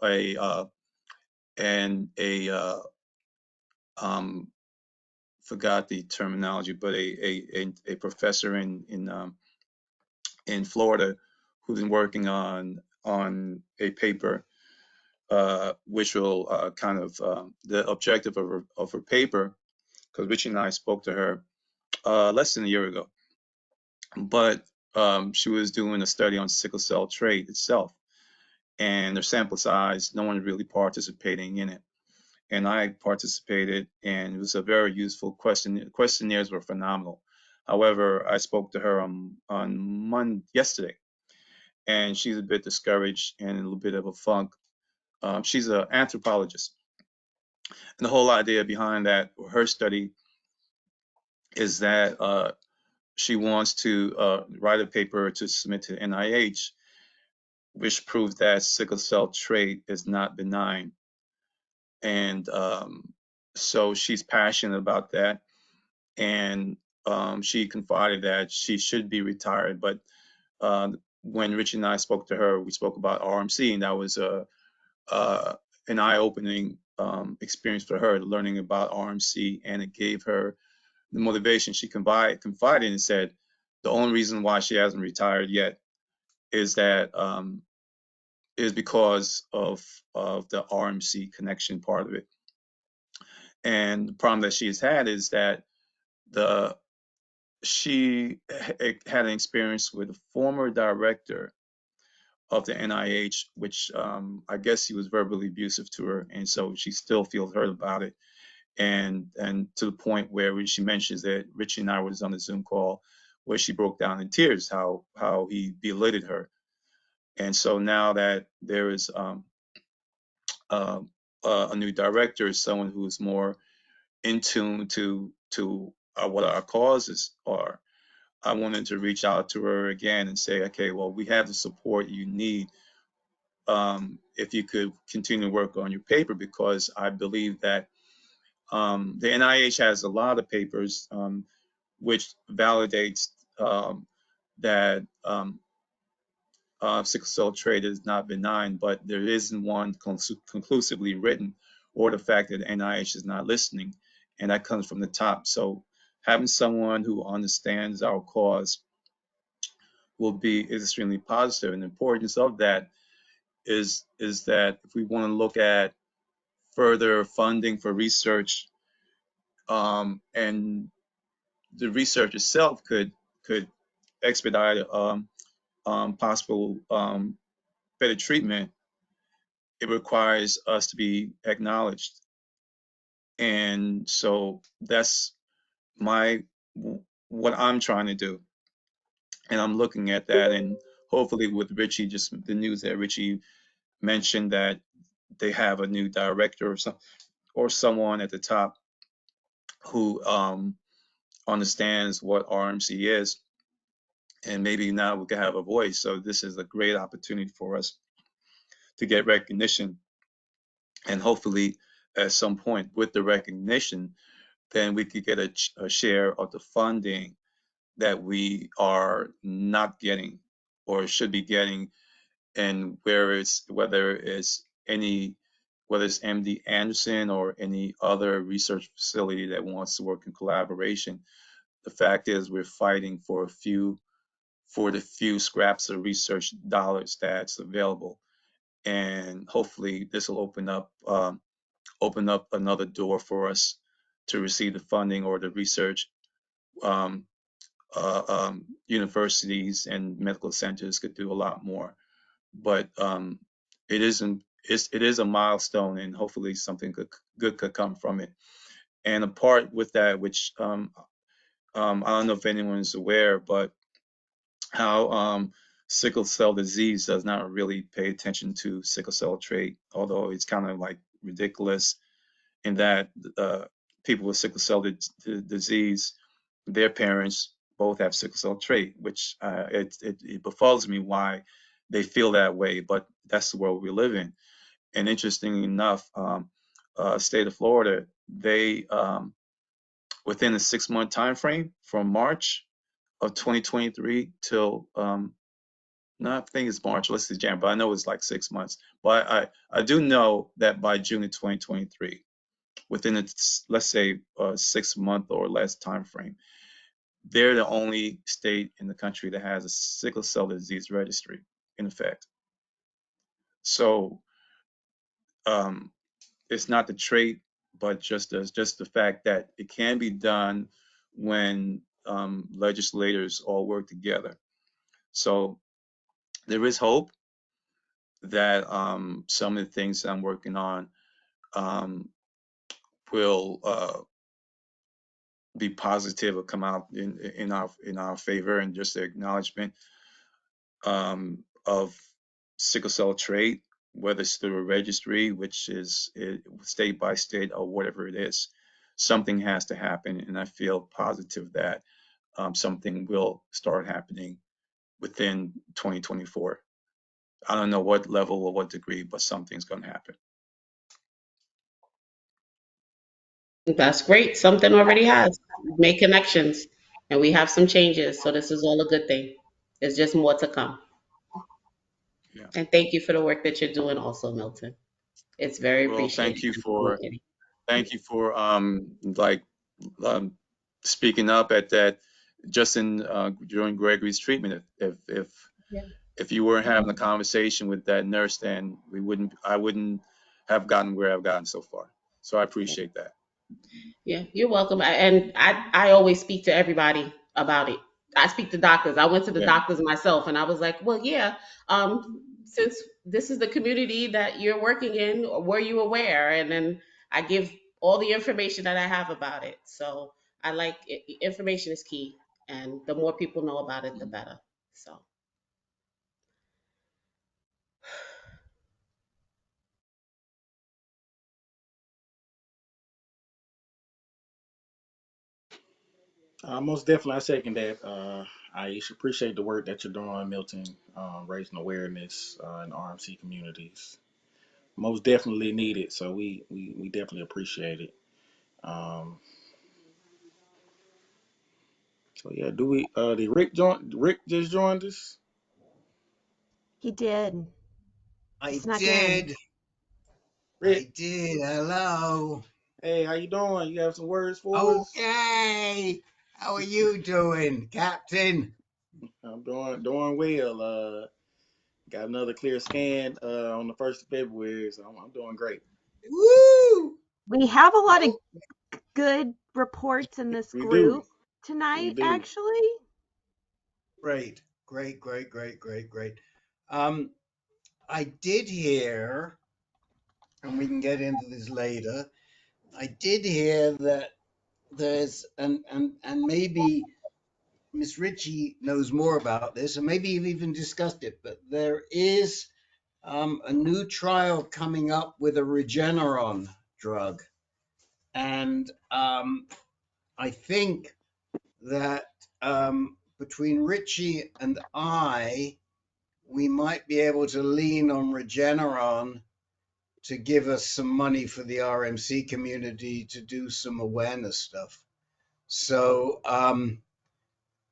forgot the terminology, but a professor in Florida who's been working on a paper, which will kind of the objective of her paper, because Richie and I spoke to her less than a year ago, but she was doing a study on sickle cell trait itself, and their sample size, no one really participating in it. And I participated, and it was a very useful question. Questionnaires were phenomenal. However, I spoke to her on yesterday, and she's a bit discouraged and in a little bit of a funk. She's an anthropologist, and the whole idea behind that, her study, is that she wants to write a paper to submit to NIH, which proves that sickle cell trait is not benign. And so she's passionate about that. And she confided that she should be retired, but when Richie and I spoke to her, we spoke about RMC, and that was an eye-opening experience for her, learning about RMC, and it gave her the motivation. She confided and said the only reason why she hasn't retired yet is that is because of the RMC connection part of it. And the problem that she has had is that the she had an experience with a former director of the NIH, which I guess he was verbally abusive to her, and so she still feels hurt about it. And to the point where she mentions that Richie and I was on the Zoom call where she broke down in tears how he belittled her. And so now that there is uh, a new director, someone who's more in tune to what our causes are, I wanted to reach out to her again and say, okay, well, we have the support you need. If you could continue to work on your paper, because I believe that the NIH has a lot of papers which validates that sickle cell trait is not benign, but there isn't one conclusively written, or the fact that the NIH is not listening, and that comes from the top. So having someone who understands our cause is extremely positive. And the importance of that is that if we want to look at further funding for research, and the research itself could expedite possible better treatment, it requires us to be acknowledged. And so that's my what I'm trying to do. And I'm looking at that, and hopefully with Richie, just the news that Richie mentioned that they have a new director or someone at the top who understands what RMC is, and maybe now we can have a voice. So this is a great opportunity for us to get recognition, and hopefully at some point with the recognition, then we could get a share of the funding that we are not getting or should be getting, and whether it's MD Anderson or any other research facility that wants to work in collaboration. The fact is we're fighting for the few scraps of research dollars that's available, and hopefully this will open up another door for us to receive the funding or the research. Um, Universities and medical centers could do a lot more, but it isn't. It is a milestone, and hopefully something good could come from it. And a part with that, which I don't know if anyone is aware, but how sickle cell disease does not really pay attention to sickle cell trait, although it's kind of like ridiculous in that people with sickle cell disease, their parents both have sickle cell trait, which it befuddles me why they feel that way, but that's the world we live in. And interestingly enough, state of Florida, they within a 6-month time frame from March of 2023 till no, I think it's March. Let's see, Jan, but I know it's like 6 months. But I do know that by June of 2023, within let's say a 6-month or less time frame, they're the only state in the country that has a sickle cell disease registry in effect. So um, it's not the trait, but just the fact that it can be done when legislators all work together. So there is hope that some of the things that I'm working on um, will be positive or come out in our favor, and just the acknowledgement of sickle cell trait, whether it's through a registry, which is state by state or whatever it is. Something has to happen, and I feel positive that something will start happening within 2024. I don't know what level or what degree, but something's going to happen. That's great. Something already has. Make connections. And we have some changes, so this is all a good thing. There's just more to come. Yeah. And thank you for the work that you're doing also, Milton. It's very Well, appreciated. thank you for like um, speaking up at that just in during Gregory's treatment. Yeah. If you weren't having a conversation with that nurse, then I wouldn't have gotten where I've gotten so far. So I appreciate that. Yeah, you're welcome. And I always speak to everybody about it. I speak to doctors. I went to the Yeah. doctors myself, and I was like, "Well, yeah, since this is the community that you're working in, were you aware?" And then I give all the information that I have about it. So I like information is key, and the more people know about it, the better. So Most definitely, I second that. I appreciate the work that you're doing, Milton, raising awareness in RMC communities. Most definitely needed, so we definitely appreciate it. Um, so yeah, do we? Did Rick join? Rick just joined us. He did. He I snuck in. did. Rick, Hello. hey, how you doing? You have some words for us? Okay. How are you doing, Captain? I'm doing well. Got another clear scan on the 1st of February, so I'm doing great. Woo! We have a lot of Oh, good reports in this We do, group we tonight, do. actually. great. Great, great, great, great, great. Um, I did hear, and we can get into this later. I did hear that there's and maybe Miss Ritchie knows more about this, and maybe you've even discussed it, but there is a new trial coming up with a Regeneron drug. And I think that between Richie and I, we might be able to lean on Regeneron to give us some money for the RMC community to do some awareness stuff. So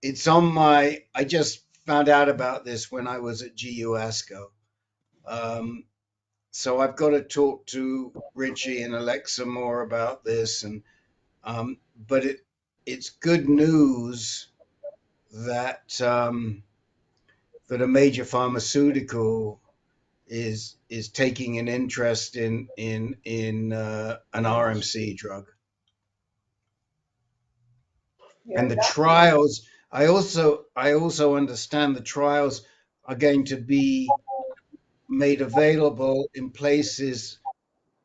it's on my, I just found out about this when I was at GU ASCO. Um, so I've got to talk to Richie and Alexa more about this, and but it's good news that that a major pharmaceutical is taking an interest in an RMC drug, Yeah, and the Dr. trials. I also understand the trials are going to be made available in places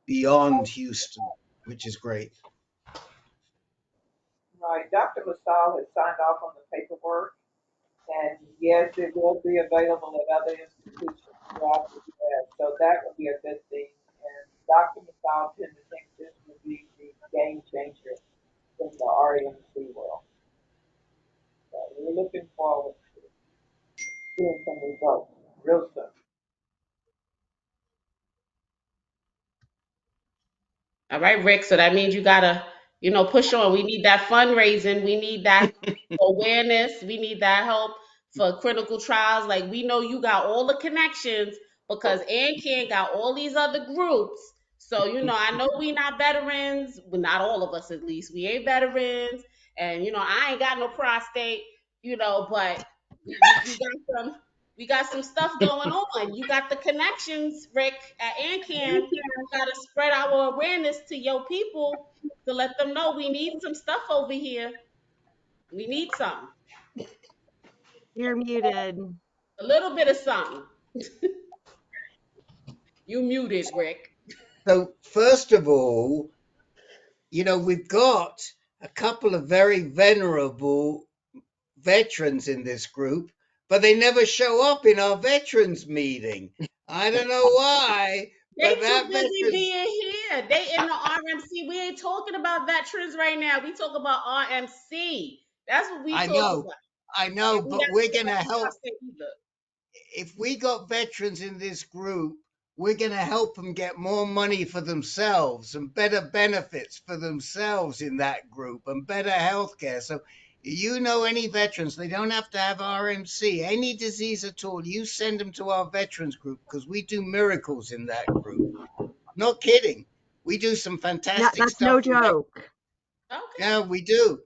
beyond Houston, which is great. Right, Dr. Masal has signed off on the paperwork, and yes, it will be available at other institutions throughout the U.S. So that would be a good thing. And Dr. Masal tend to think this will be the game changer in the RMC world. So we're looking forward to seeing some results real soon. all right, Rick. So that means you gotta, push on. We need that fundraising. We need that awareness. We need that help for clinical trials. Like we know you got all the connections because ANCAN got all these other groups. So I know we not veterans. Well, not all of us at least. We ain't veterans, and I ain't got no prostate. But we got some stuff going on. You got the connections, Rick, at ANCAN. You gotta spread our awareness to your people to let them know we need some stuff over here. We need some, You're muted. a little bit of something. You muted, Rick. So first of all, we've got a couple of very venerable veterans in this group, but they never show up in our veterans meeting. I don't know why, They but too that busy veterans, being here. They in the RMC. We ain't talking about veterans right now. We talk about RMC. That's what we I talk know, about. I know, And we but not we're talking going to about help. prostate either. If we got veterans in this group, we're going to help them get more money for themselves and better benefits for themselves in that group and better health care. So You know any veterans, they don't have to have RMC, any disease at all. You send them to our veterans group because we do miracles in that group. Not kidding. We do some No, fantastic that's no stuff. joke. Okay. Yeah, we do.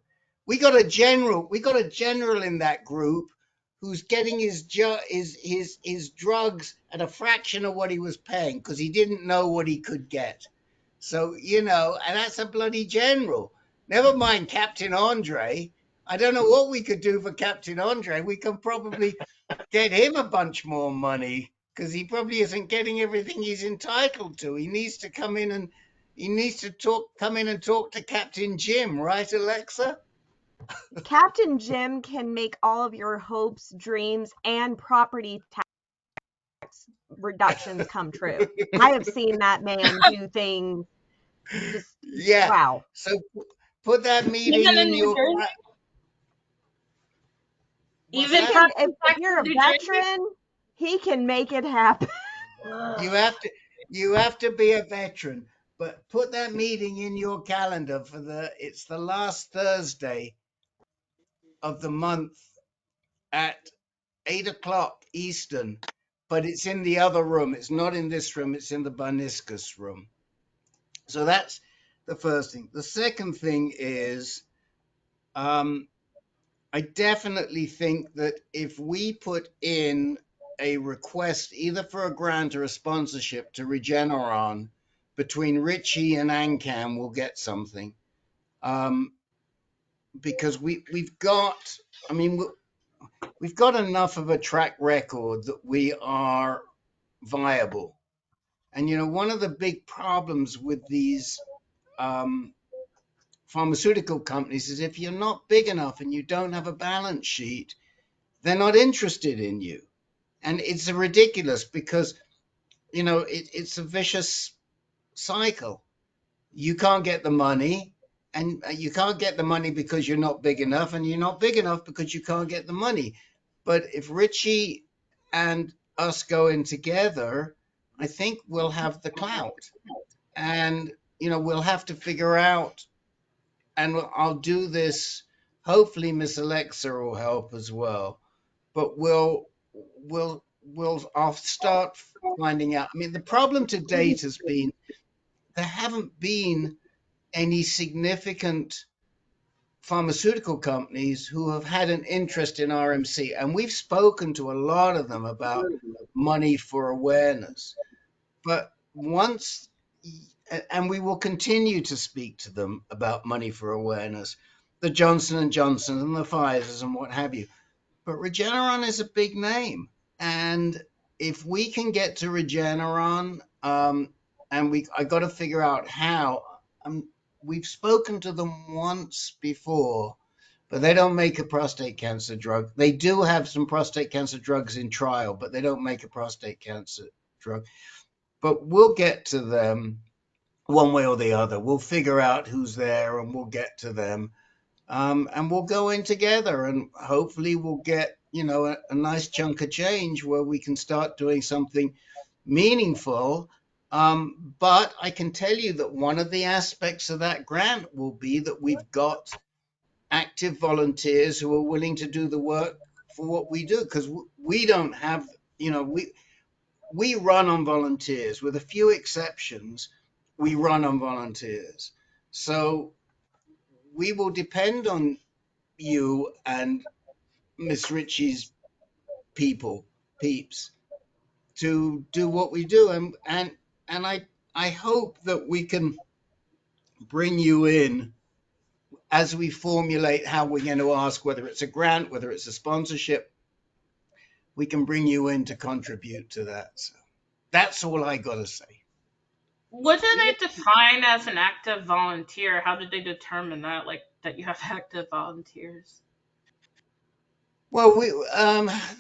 We got a general in that group who's getting his drugs at a fraction of what he was paying because he didn't know what he could get. So, and that's a bloody general. Never mind Captain Andre. I don't know what we could do for Captain Andre. We can probably get him a bunch more money because he probably isn't getting everything he's entitled to. He needs to come in and talk to Captain Jim, right, Alexa? Captain Jim can make all of your hopes, dreams, and property tax reductions come true. I have seen that man do things just Yeah. wow. So put that meeting Even in in New your. Jersey, What's even He that? can property if tax you're in a New Jersey. veteran, he can make it happen. You have to you have to be a veteran, but put that meeting in your calendar for it's the last Thursday of the month at 8 o'clock Eastern, but it's in the other room. It's not in this room, it's in the Barniscus room. So that's the first thing. The second thing is um, I definitely think that if we put in a request either for a grant or a sponsorship to Regeneron between Richie and Ancam, we'll get something. Because we've got, I mean, we've got enough of a track record that we are viable. And one of the big problems with these um, pharmaceutical companies is if you're not big enough and you don't have a balance sheet, they're not interested in you. And it's ridiculous because it's a vicious cycle. You can't get the money, and you can't get the money because you're not big enough, and you're not big enough because you can't get the money. But if Richie and us go in together, I think we'll have the clout, and we'll have to figure out. And I'll do this. Hopefully, Miss Alexa will help as well. But I'll start finding out. I mean, the problem to date has been there haven't been any significant pharmaceutical companies who have had an interest in RMC, and we've spoken to a lot of them about money for awareness. But once, and we will continue to speak to them about money for awareness, the Johnson and Johnson and the Pfizer's and what have you. But Regeneron is a big name, and if we can get to Regeneron, and I got to figure out how. We've spoken to them once before, but they don't make a prostate cancer drug. They do have some prostate cancer drugs in trial, but they don't make a prostate cancer drug. But we'll get to them one way or the other. We'll figure out who's there, and we'll get to them. And we'll go in together, and hopefully we'll get a nice chunk of change where we can start doing something meaningful. But I can tell you that one of the aspects of that grant will be that we've got active volunteers who are willing to do the work for what we do, because we don't have, we run on volunteers. With a few exceptions, we run on volunteers. So we will depend on you and Miss Ritchie's peeps, to do what we do, and I hope that we can bring you in as we formulate how we're going to ask, whether it's a grant, whether it's a sponsorship. We can bring you in to contribute to that. So that's all I got to say. What do they define as an active volunteer? How did they determine that, like that you have active volunteers? Well,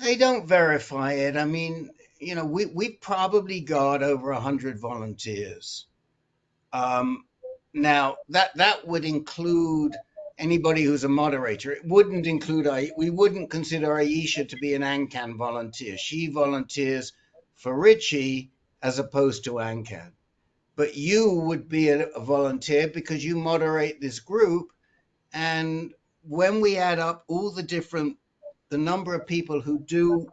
they don't verify it. I mean, we've probably got over 100 volunteers. Um, Now that would include anybody who's a moderator. It wouldn't include we wouldn't consider Aisha to be an Ancan volunteer. She volunteers for Richie as opposed to Ancan. But you would be a volunteer because you moderate this group, and when we add up all the number of people who do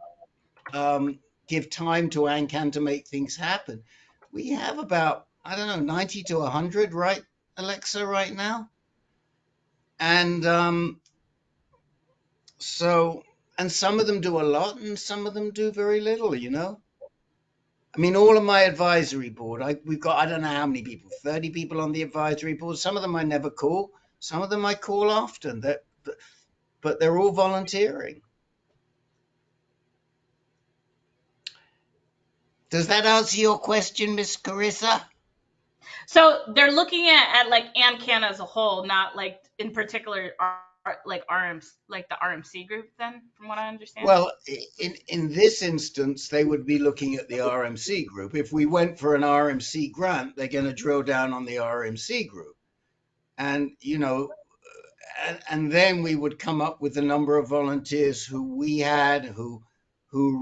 give time to ANCAN to make things happen, we have about, I don't know, 90 to 100, right, Alexa, right now? And so, and some of them do a lot and some of them do very little, you know? I mean, all of my advisory board, we've got, I don't know how many people, 30 people on the advisory board. Some of them I never call, some of them I call often, but they're all volunteering. Does that answer your question, Miss Carissa? So they're looking at like AmCan as a whole, not like in particular like RMC, like the RMC group. Then, from what I understand. Well, in this instance, they would be looking at the RMC group. If we went for an RMC grant, they're going to drill down on the RMC group, and you know, and then we would come up with the number of volunteers who we had, who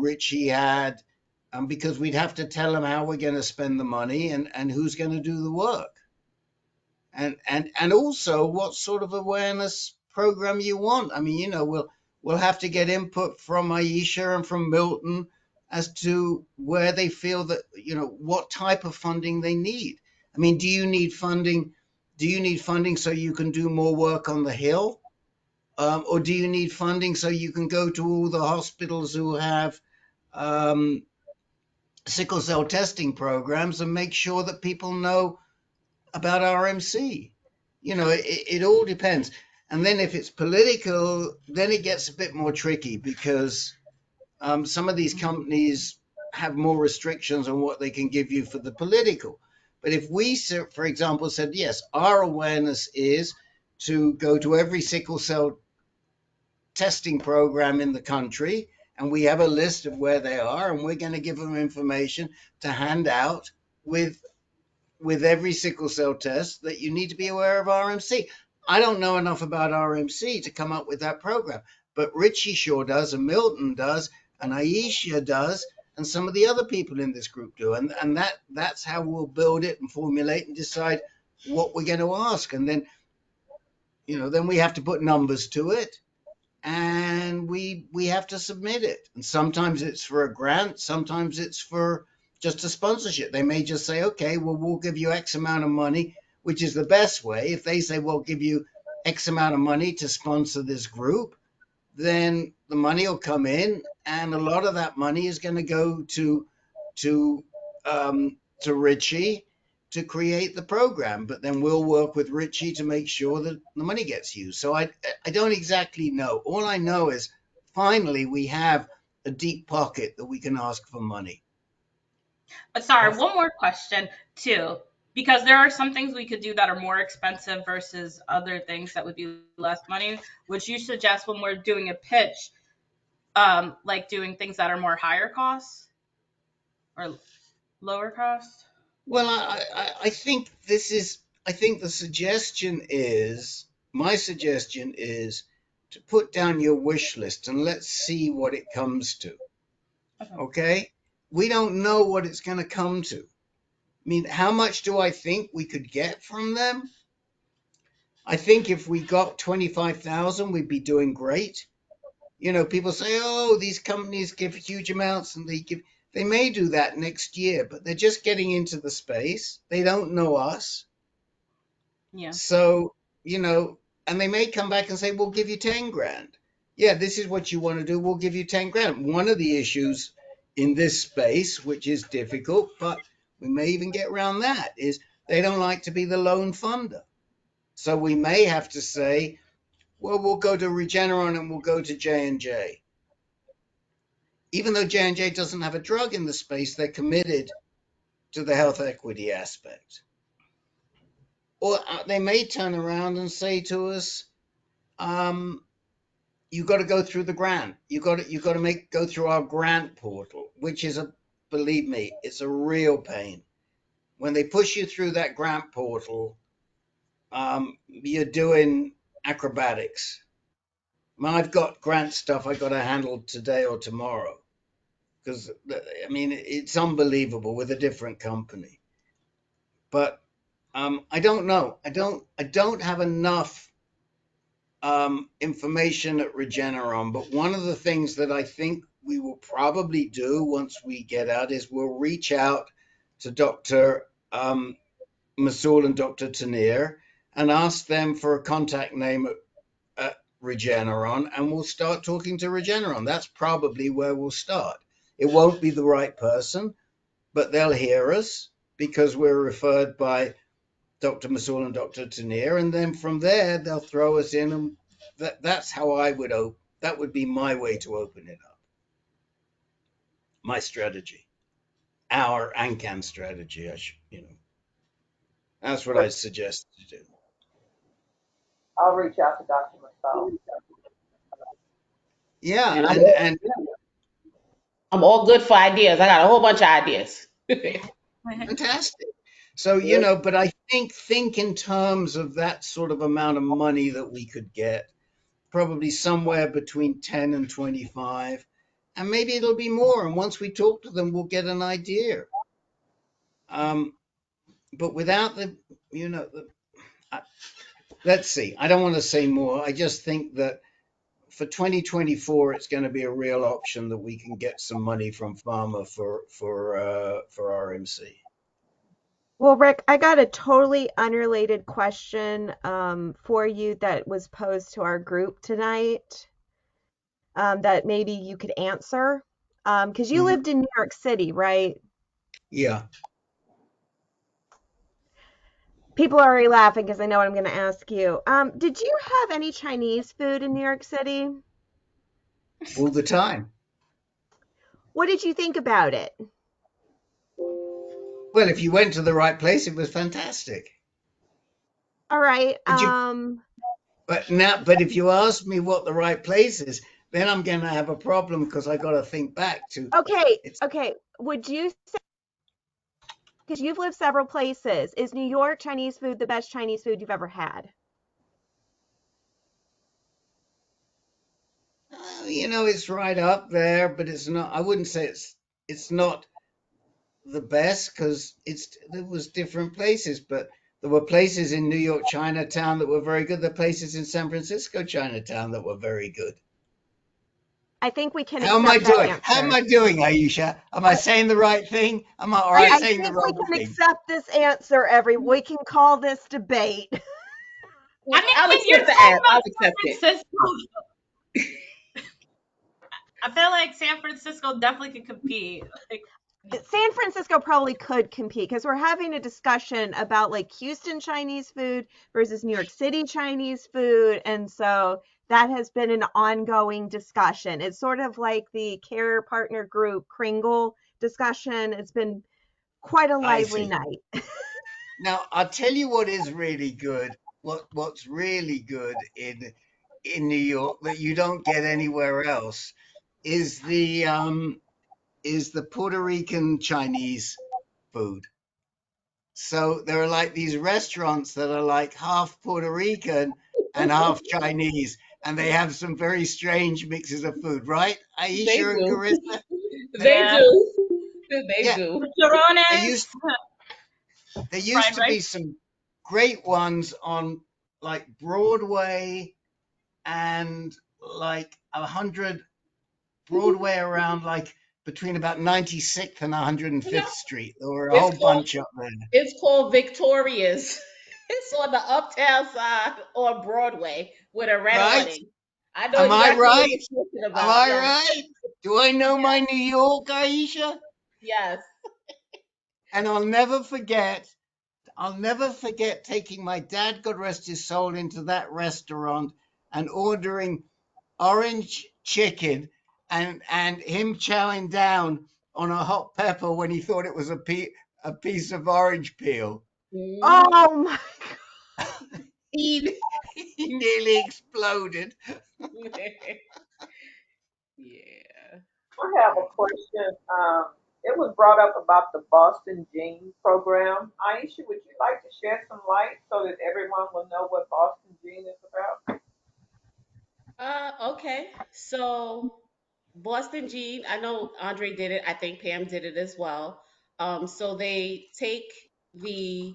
Richie had, because we'd have to tell them how we're going to spend the money and who's going to do the work. And also what sort of awareness program you want. I mean, you know, we'll have to get input from Aisha and from Milton as to where they feel that, you know, what type of funding they need. I mean, do you need funding? Do you need funding so you can do more work on the Hill? Or do you need funding so you can go to all the hospitals who have sickle cell testing programs and make sure that people know about RMC? You know, it all depends. And then if it's political, then it gets a bit more tricky because some of these companies have more restrictions on what they can give you for the political. But if we, for example, said, yes, our awareness is to go to every sickle cell testing program in the country, and we have a list of where they are, and we're going to give them information to hand out with every sickle cell test that you need to be aware of RMC. I don't know enough about RMC to come up with that program, but Richie sure does, and Milton does, and Aisha does, and some of the other people in this group do. And that's how we'll build it and formulate and decide what we're going to ask. And then, you know, then we have to put numbers to it, and we have to submit it. And sometimes it's for a grant, sometimes it's for just a sponsorship. They may just say, okay, well, we'll give you X amount of money, which is the best way. If they say, we'll give you X amount of money to sponsor this group, then the money will come in, and a lot of that money is going to go to Richie to create the program. But then we'll work with Richie to make sure that the money gets used. So I don't exactly know. All I know is finally we have a deep pocket that we can ask for money. Sorry, one more question too, because there are some things we could do that are more expensive versus other things that would be less money. Would you suggest when we're doing a pitch, like doing things that are more higher costs or lower cost? Well, I think I think my suggestion is to put down your wish list and let's see what it comes to. Okay. Okay? We don't know what it's going to come to. I mean, how much do I think we could get from them? I think if we got 25,000, we'd be doing great. You know, people say, oh, these companies give huge amounts and they may do that next year, but they're just getting into the space. They don't know us. Yeah. So, you know, and they may come back and say, we'll give you 10 grand. Yeah, this is what you want to do. We'll give you 10 grand. One of the issues in this space, which is difficult, but we may even get around that, is they don't like to be the lone funder. So we may have to say, well, we'll go to Regeneron and we'll go to J&J. Even though J&J doesn't have a drug in the space, they're committed to the health equity aspect. Or they may turn around and say to us, you got to go through the grant. You got to go through our grant portal, which is believe me, it's a real pain. When they push you through that grant portal, you're doing acrobatics. I mean, I've got grant stuff I got to handle today or tomorrow because I mean it's unbelievable with a different company. But I don't know. I don't have enough information at Regeneron, but one of the things that I think we will probably do once we get out is we'll reach out to Dr. Masul and Dr. Tanir and ask them for a contact name at Regeneron, and we'll start talking to Regeneron. That's probably where we'll start. It won't be the right person, but they'll hear us because we're referred by Dr. Masul and Dr. Tanir, and then from there they'll throw us in, and that's how I would open. That would be my way to open it up. My strategy, our ANCAN strategy. That's what I suggest to do. I'll reach out to Dr. Masal. Yeah, And and I'm all good for ideas. I got a whole bunch of ideas. fantastic. So, but I think in terms of that sort of amount of money that we could get, probably somewhere between 10 and 25, and maybe it'll be more. And once we talk to them, we'll get an idea. But without let's see. I don't want to say more. I just think that for 2024, it's going to be a real option that we can get some money from pharma for RMC. Well, Rick, I got a totally unrelated question for you that was posed to our group tonight that maybe you could answer. Because you lived in New York City, right? Yeah. People are already laughing because I know what I'm going to ask you. Did you have any Chinese food in New York City? All the time. What did you think about it? Well, if you went to the right place, it was fantastic. All right. But if you ask me what the right place is, then I'm going to have a problem because I got to think back to. Okay. Would you say, because you've lived several places, is New York Chinese food the best Chinese food you've ever had? It's right up there, but it's not. I wouldn't say it's not the best because there was different places, but there were places in New York Chinatown that were very good. There were places in San Francisco Chinatown that were very good. I think we can How am I accept that doing? answer. How am I doing, Aisha? Am I saying the right thing? I saying the think we wrong can thing? accept this answer. We can call this debate. I mean, I'll you're accept the talking ad. about I'll San accept it. Francisco. I feel like San Francisco definitely could compete. San Francisco probably could compete because we're having a discussion about like Houston Chinese food versus New York City Chinese food. And so that has been an ongoing discussion. It's sort of like the care partner group Kringle discussion. It's been quite a I lively see. night. Now I'll tell you what is really good. What's really good in New York that you don't get anywhere else is the Puerto Rican Chinese food. So there are like these restaurants that are like half Puerto Rican and half Chinese, and they have some very strange mixes of food, right? They Aisha and do. Carissa? They Yeah. do. They Yeah, do. there Chicharrones, used there fried used to be rice. some great ones on like Broadway and like 100 Broadway around like between about 96th and You know, 105th Street. There were a it's whole called bunch up there, it's called Victoria's. It's on the uptown side on Broadway with a red right? awning. I know Am I exactly what right? you're talking Am about. I Yes. right? Do I know my New York, Aisha? Yes. And I'll never forget taking my dad, God rest his soul, into that restaurant and ordering orange chicken and him chowing down on a hot pepper when he thought it was a piece of orange peel. Mhm. Oh my. he, he nearly exploded. Yeah. I have a question. It was brought up about the Boston Gene program. Aisha, would you like to shed some light so that everyone will know what Boston Gene is about? Okay. So Boston Gene, I know Andre did it. I think Pam did it as well. So they take the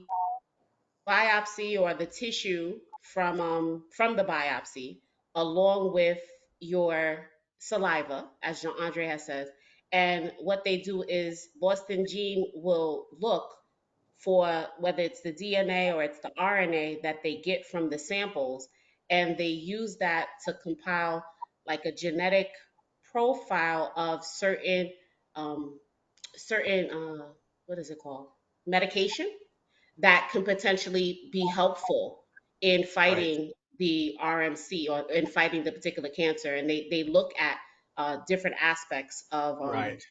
biopsy or the tissue from the biopsy, along with your saliva, as Jean Andre has said. And what they do is Boston Gene will look for whether it's the DNA or it's the RNA that they get from the samples, and they use that to compile like a genetic profile of um, certain what is it called, medication that can potentially be helpful in Right. fighting the RMC or in fighting the particular cancer. And they look at different aspects Right.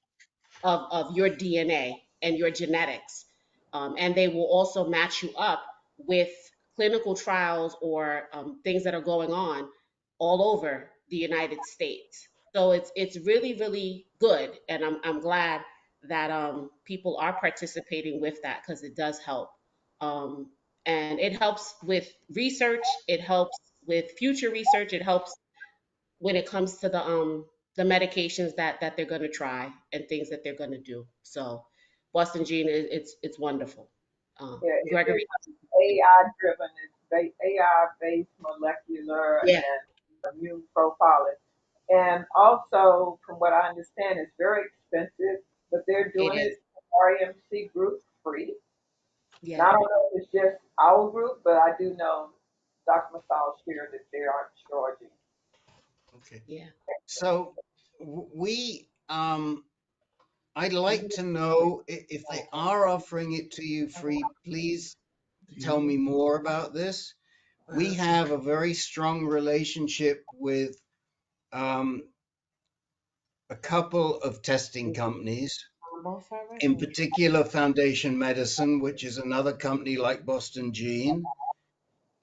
of your DNA and your genetics. And they will also match you up with clinical trials or things that are going on all over the United States. So it's really really good, and I'm glad that people are participating with that because it does help, um, and it helps with research. It helps with future research. It helps when it comes to the medications that they're going to try and things that they're going to do. So Boston Gene it's wonderful. Yeah, Gregory, it's AI driven. It's AI based molecular yeah, and immune profiling. And also, from what I understand, it's very expensive, but they're it doing is. it RMC group free. Yeah, Now, I don't know if it's just our group, but I do know Dr. Masal shared that they are charging. Okay. yeah. So we, I'd like to know if they are offering it to you free, please tell me more about this. We have a very strong relationship with um, a couple of testing companies, Both are right. in particular Foundation Medicine, which is another company like Boston Gene.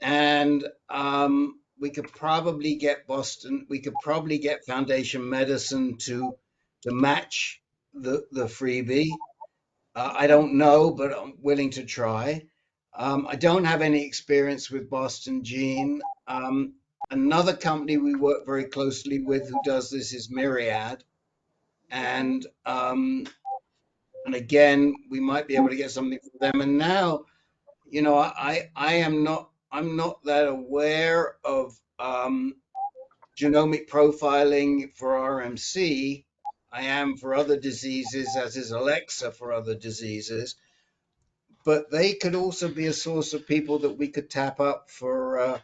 And we could probably get Foundation Medicine to match the freebie. I don't know, but I'm willing to try. I don't have any experience with Boston Gene. Another company we work very closely with who does this is Myriad, and again we might be able to get something from them. And now, I am not, I'm not that aware of genomic profiling for RMC. I am for other diseases, as is Alexa for other diseases, but they could also be a source of people that we could tap up for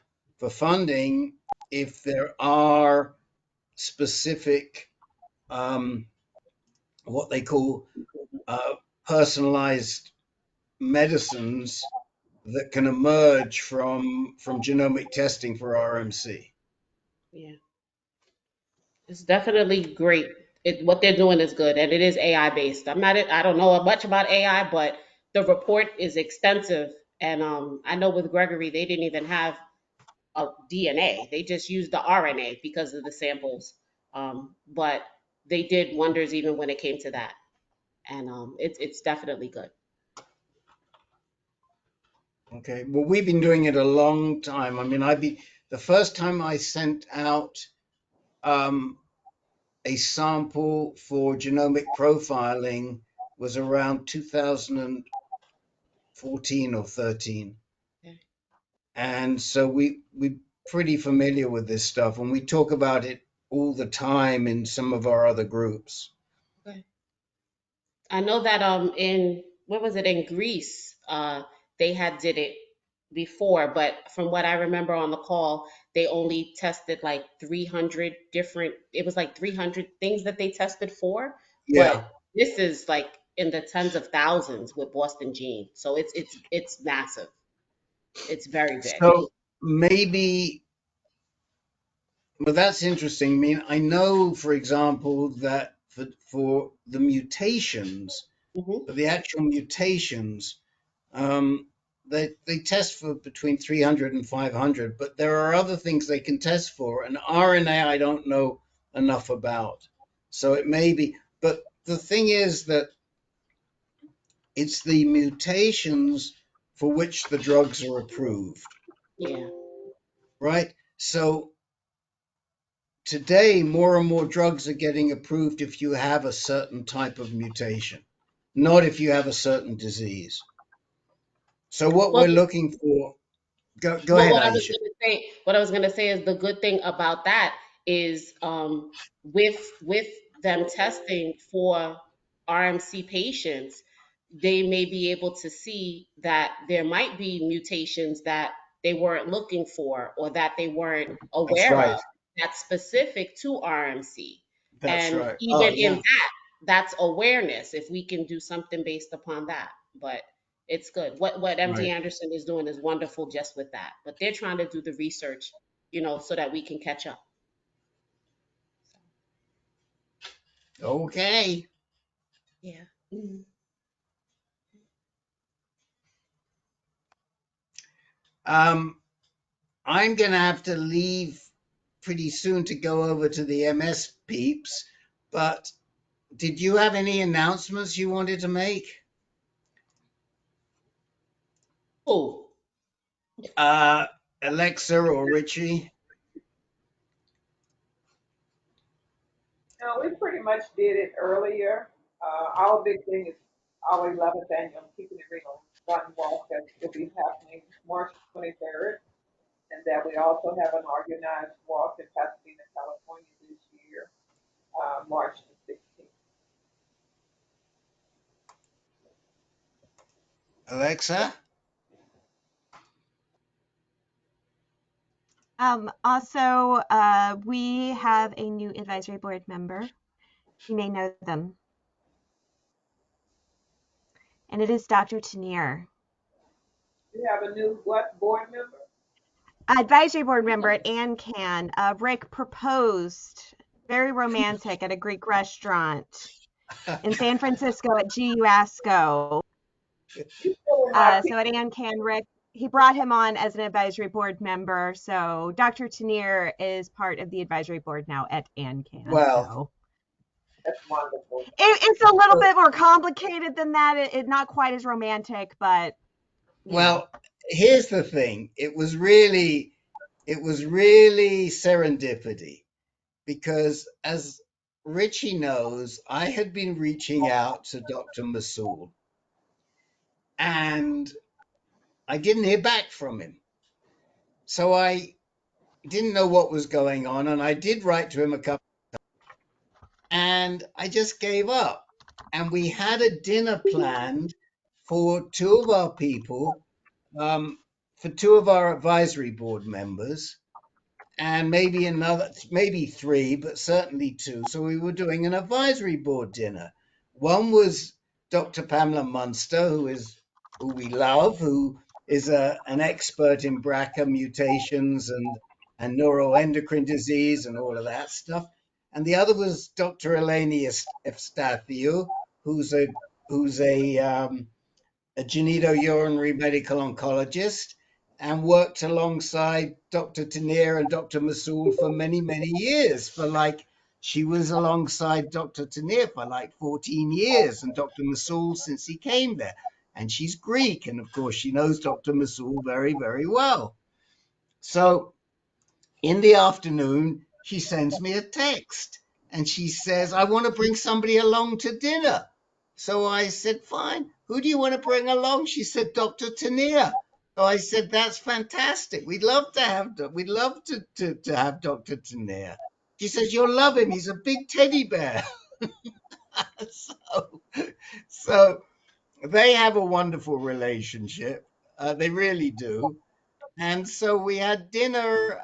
funding if there are specific what they call uh, personalized medicines that can emerge from genomic testing for RMC. Yeah, it's definitely great. What they're doing is good, and it is AI based. I don't know much about AI, but the report is extensive. And I know with Gregory, they didn't even have a DNA. They just used the RNA because of the samples. But they did wonders even when it came to that, and it's definitely good. Okay, well, we've been doing it a long time. I mean, the first time I sent out um, a sample for genomic profiling was around 2014 or 13. Okay. And so we're pretty familiar with this stuff, and we talk about it all the time in some of our other groups. Okay. I know that in what was it, in Greece, they had did it before, but from what I remember on the call, they only tested like 300 different, it was like 300 things that they tested for, Yeah. but this is like in the tens of thousands with Boston Gene. So it's massive. It's very big. So maybe, well, that's interesting. I mean, I know, for example, that for the mutations, Hmm. for the actual mutations, um, they test for between 300 and 500, but there are other things they can test for. And RNA, I don't know enough about. So it may be, but the thing is that it's the mutations for which the drugs are approved, Yeah. right? So today, more and more drugs are getting approved if you have a certain type of mutation, not if you have a certain disease. So what Well, we're looking for, go well, ahead, what I was Aisha. what I was gonna say is the good thing about that is with them testing for RMC patients, they may be able to see that there might be mutations that they weren't looking for or that they weren't That's aware right. of that's specific to RMC. That's And right. Oh, even in yeah. that, that's awareness if we can do something based upon that. But it's good. What MD Right. Anderson is doing is wonderful just with that. But they're trying to do the research, so that we can catch up. Okay. Yeah. Mhm. Um, I'm going to have to leave pretty soon to go over to the MS peeps, but did you have any announcements you wanted to make? Oh, Uh, Alexa or Richie? No, we pretty much did it earlier. Our big thing is our 11th annual Keeping It Real Run Walk that will be happening March 23rd. And that we also have an organized walk in Pasadena, California this year, March the 16th. Alexa? Also, we have a new advisory board member. You may know them, and it is Dr. Tanier. We have a new what board member? Advisory board member at ANCAN. Rick proposed, very romantic, at a Greek restaurant in San Francisco at GUASCO. You still in my So at ANCAN, Rick, he brought him on as an advisory board member. So Dr. Tanier is part of the advisory board now at ANCAN. Well, So That's wonderful. it's a little bit more complicated than that. It not quite as romantic, but you know. well, here's the thing. It was really serendipity because as Richie knows, I had been reaching out to Dr. Masoul and I didn't hear back from him. So I didn't know what was going on. And I did write to him a couple, and I just gave up. And we had a dinner planned for two of our people, um, for two of our advisory board members, and maybe three, but certainly two. So we were doing an advisory board dinner. One was Dr. Pamela Munster, who we love, who is an expert in BRCA mutations and neuroendocrine disease and all of that stuff. And the other was Dr. Eleni Efstathiou, who's a genitourinary medical oncologist and worked alongside Dr. Tanier and Dr. Masoul for many, many years. She was alongside Dr. Tanier for like 14 years and Dr. Masoul since he came there. And she's Greek. And of course, she knows Dr. Masoul very, very well. So in the afternoon, she sends me a text and she says, I want to bring somebody along to dinner. So I said, fine. Who do you want to bring along? She said, Dr. Tania. So I said, that's fantastic. We'd love to have Dr. Tania. She says, you'll love him. He's a big teddy bear. so, so they have a wonderful relationship. They really do. And so we had dinner,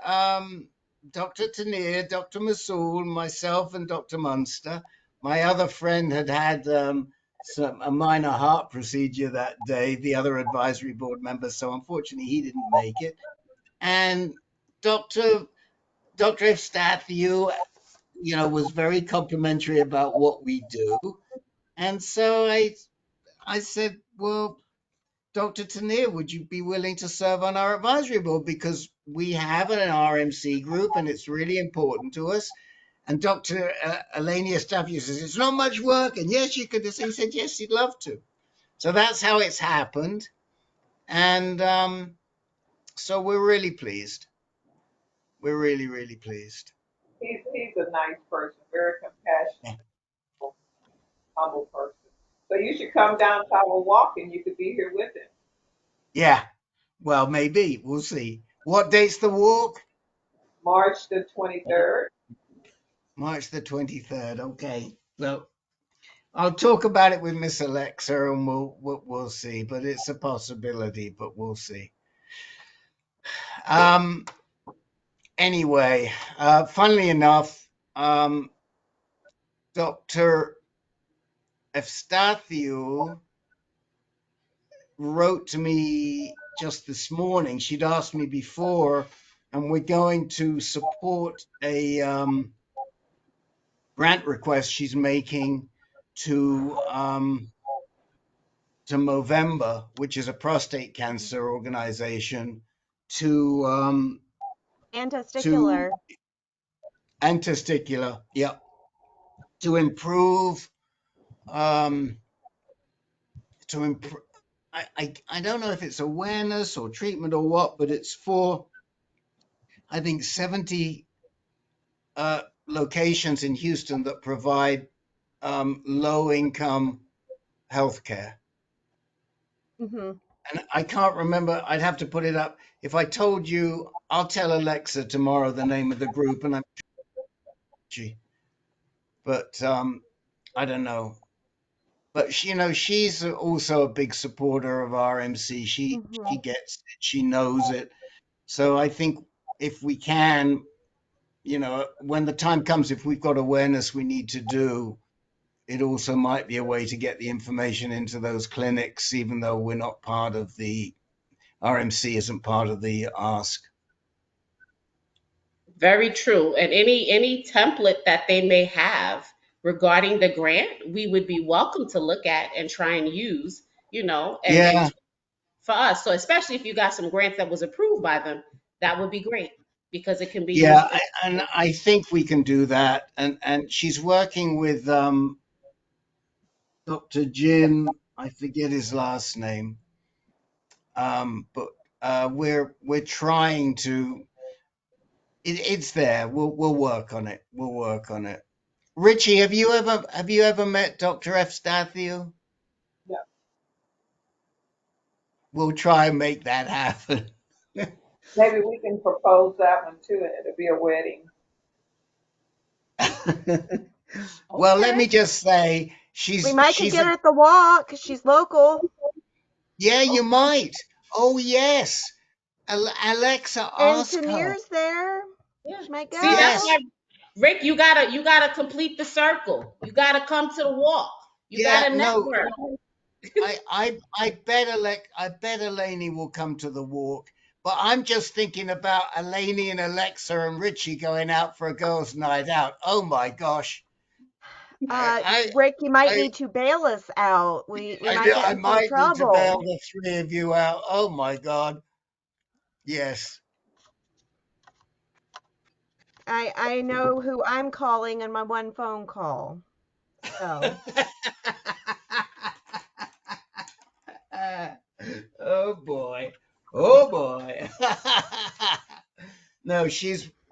Dr. Tanier, Dr. Masoul, myself, and Dr. Munster. My other friend had a minor heart procedure that day, the other advisory board member. So unfortunately, he didn't make it. And Dr. Dr. Efstathiou, was very complimentary about what we do. And so I said, well, Dr. Tanier, would you be willing to serve on our advisory board? Because we have an RMC group and it's really important to us. And Dr. Elenia Staffiu says, it's not much work. And yes, you could. He said, yes, he'd love to. So that's how it's happened. And so we're really pleased. We're really, really pleased. He's a nice person, very compassionate, humble person. So you should come down to our walk and you could be here with him. Yeah. Well, maybe. We'll see. What date's the walk? March the 23rd. March the 23rd. Okay. Well, I'll talk about it with Miss Alexa and we'll see, but it's a possibility, but we'll see. Um, anyway, funnily enough, Dr. Efstathiou wrote to me just this morning. She'd asked me before, and we're going to support a grant request she's making to Movember, which is a prostate cancer organization, to And to testicular. and testicular, yeah, to improve um, to improve. I don't know if it's awareness or treatment or what, but it's for I think 70 locations in Houston that provide low income healthcare. Hmm. And I can't remember. I'd have to put it up. If I told you, I'll tell Alexa tomorrow the name of the group, and I'm she. But I don't know. But she, she's also a big supporter of RMC. She Hmm. gets it. She knows it. So I think if we can, when the time comes, if we've got awareness we need to do, it also might be a way to get the information into those clinics, even though we're not part of the RMC, isn't part of the ask. Very true. And any template that they may have regarding the grant, we would be welcome to look at and try and use, and Yeah, for us. So especially if you got some grants that was approved by them, that would be great because it can be yeah, used for. and I think we can do that. And she's working with Dr. Jim. I forget his last name, but we're trying to. It's there. We'll work on it. We'll work on it. Richie, have you ever met Dr. F. Stathiou? Yeah. We'll try and make that happen. Maybe we can propose that one too, and it'll be a wedding. Well, let Okay. me just say We she's might could she's get a her at the walk 'cause she's local. yeah, you Okay. might. Oh yes. Alexa, And ask her. Tanir's there. Yeah. She might See, that's go. Yes. why, Rick, you gotta complete the circle. You gotta come to the walk. You Yeah, gotta no. network. I bet Elaney will come to the walk. But I'm just thinking about Elaney and Alexa and Richie going out for a girls' night out. Oh my gosh. I Rick, you might I need to bail us out. We I might get I in some might need to bail trouble. the three of you out. Oh my God. Yes. I know who I'm calling in my one phone call. So Oh boy. Oh boy. No,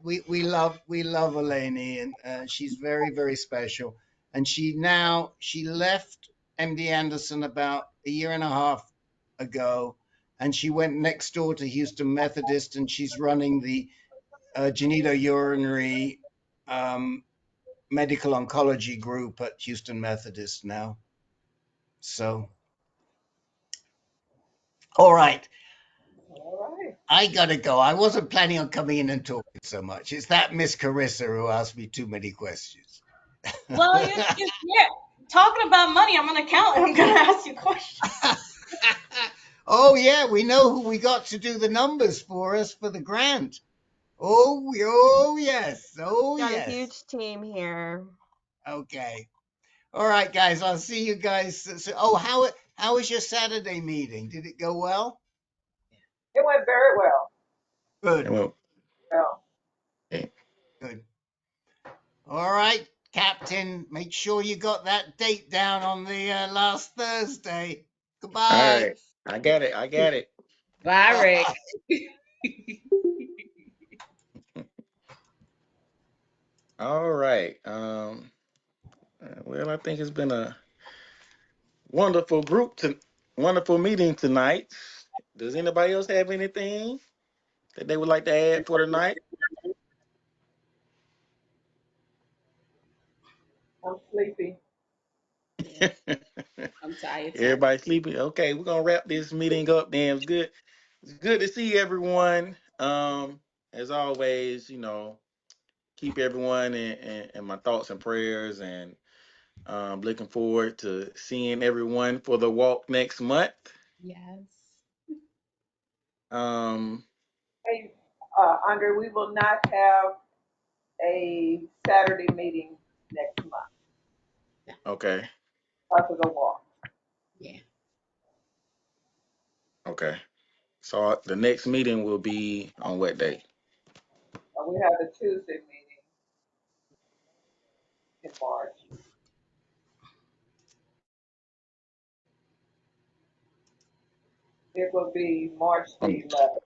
we love Eleni, and she's very very special. And she left MD Anderson about a year and a half ago, and she went next door to Houston Methodist, and she's running the genitourinary um, medical oncology group at Houston Methodist now. So, all right. All right. I gotta go. I wasn't planning on coming in and talking so much. It's that Miss Carissa who asked me too many questions. Well, yeah. Talking about money, I'm an accountant. I'm gonna ask you questions. Oh yeah, we know who we got to do the numbers for us for the grant. Oh yes, oh got a yes. huge team here. Okay. All right, guys. I'll see you guys. Oh, how was your Saturday meeting? Did it go well? It went very well. Good, Well, Well, okay. good. All right, Captain. Make sure you got that date down on the last Thursday. All Goodbye. right. I got it. I got it. Bye, Rick. Bye. All right. Well, I think it's been a wonderful wonderful meeting tonight. Does anybody else have anything that they would like to add for tonight? I'm sleepy. Yeah, I'm tired too. Everybody sleeping? Okay, we're gonna wrap this meeting up then. It's good to see everyone. As always, keep everyone in my thoughts and prayers, and looking forward to seeing everyone for the walk next month. Yes. Um, Hey, Andre, we will not have a Saturday meeting next month okay, because of the walk. Yeah. okay. So the next meeting will be on what day? We have a Tuesday meeting in March. It will be March the Um, 11th.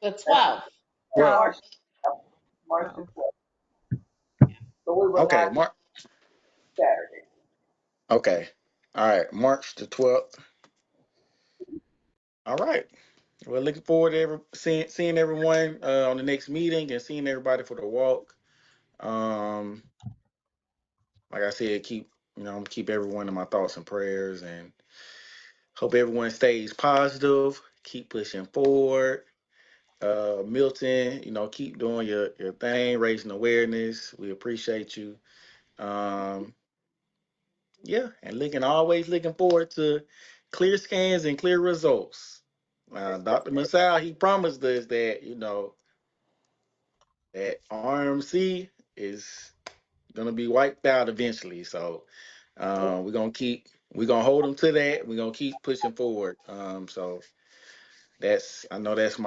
The That's 12th. well, March, 12. 12th. March the 12. 12th. So we will okay, not be March. Saturday. Okay, all right, March the 12th. All right. Well, looking forward to seeing everyone on the next meeting and seeing everybody for the walk. Um, like I said, I'm gonna keep everyone in my thoughts and prayers, and hope everyone stays positive. Keep pushing forward. Milton, keep doing your thing, raising awareness. We appreciate you. Um, yeah, and always looking forward to clear scans and clear results. Dr. Masal, he promised us that, that RMC is gonna be wiped out eventually. So we're gonna hold them to that. We're gonna keep pushing forward. So I know that's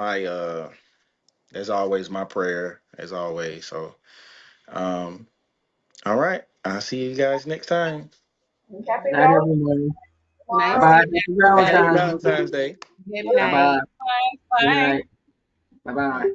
always my prayer, as always. So um, all right, I'll see you guys next time. And All happy Night, right. Valentine's everyone. Nice Bye tomorrow. bye. seeing Happy everyone. Happy Valentine's Day. Valentine's Day. Good Bye night. bye. Bye. Good Bye. night. Bye bye.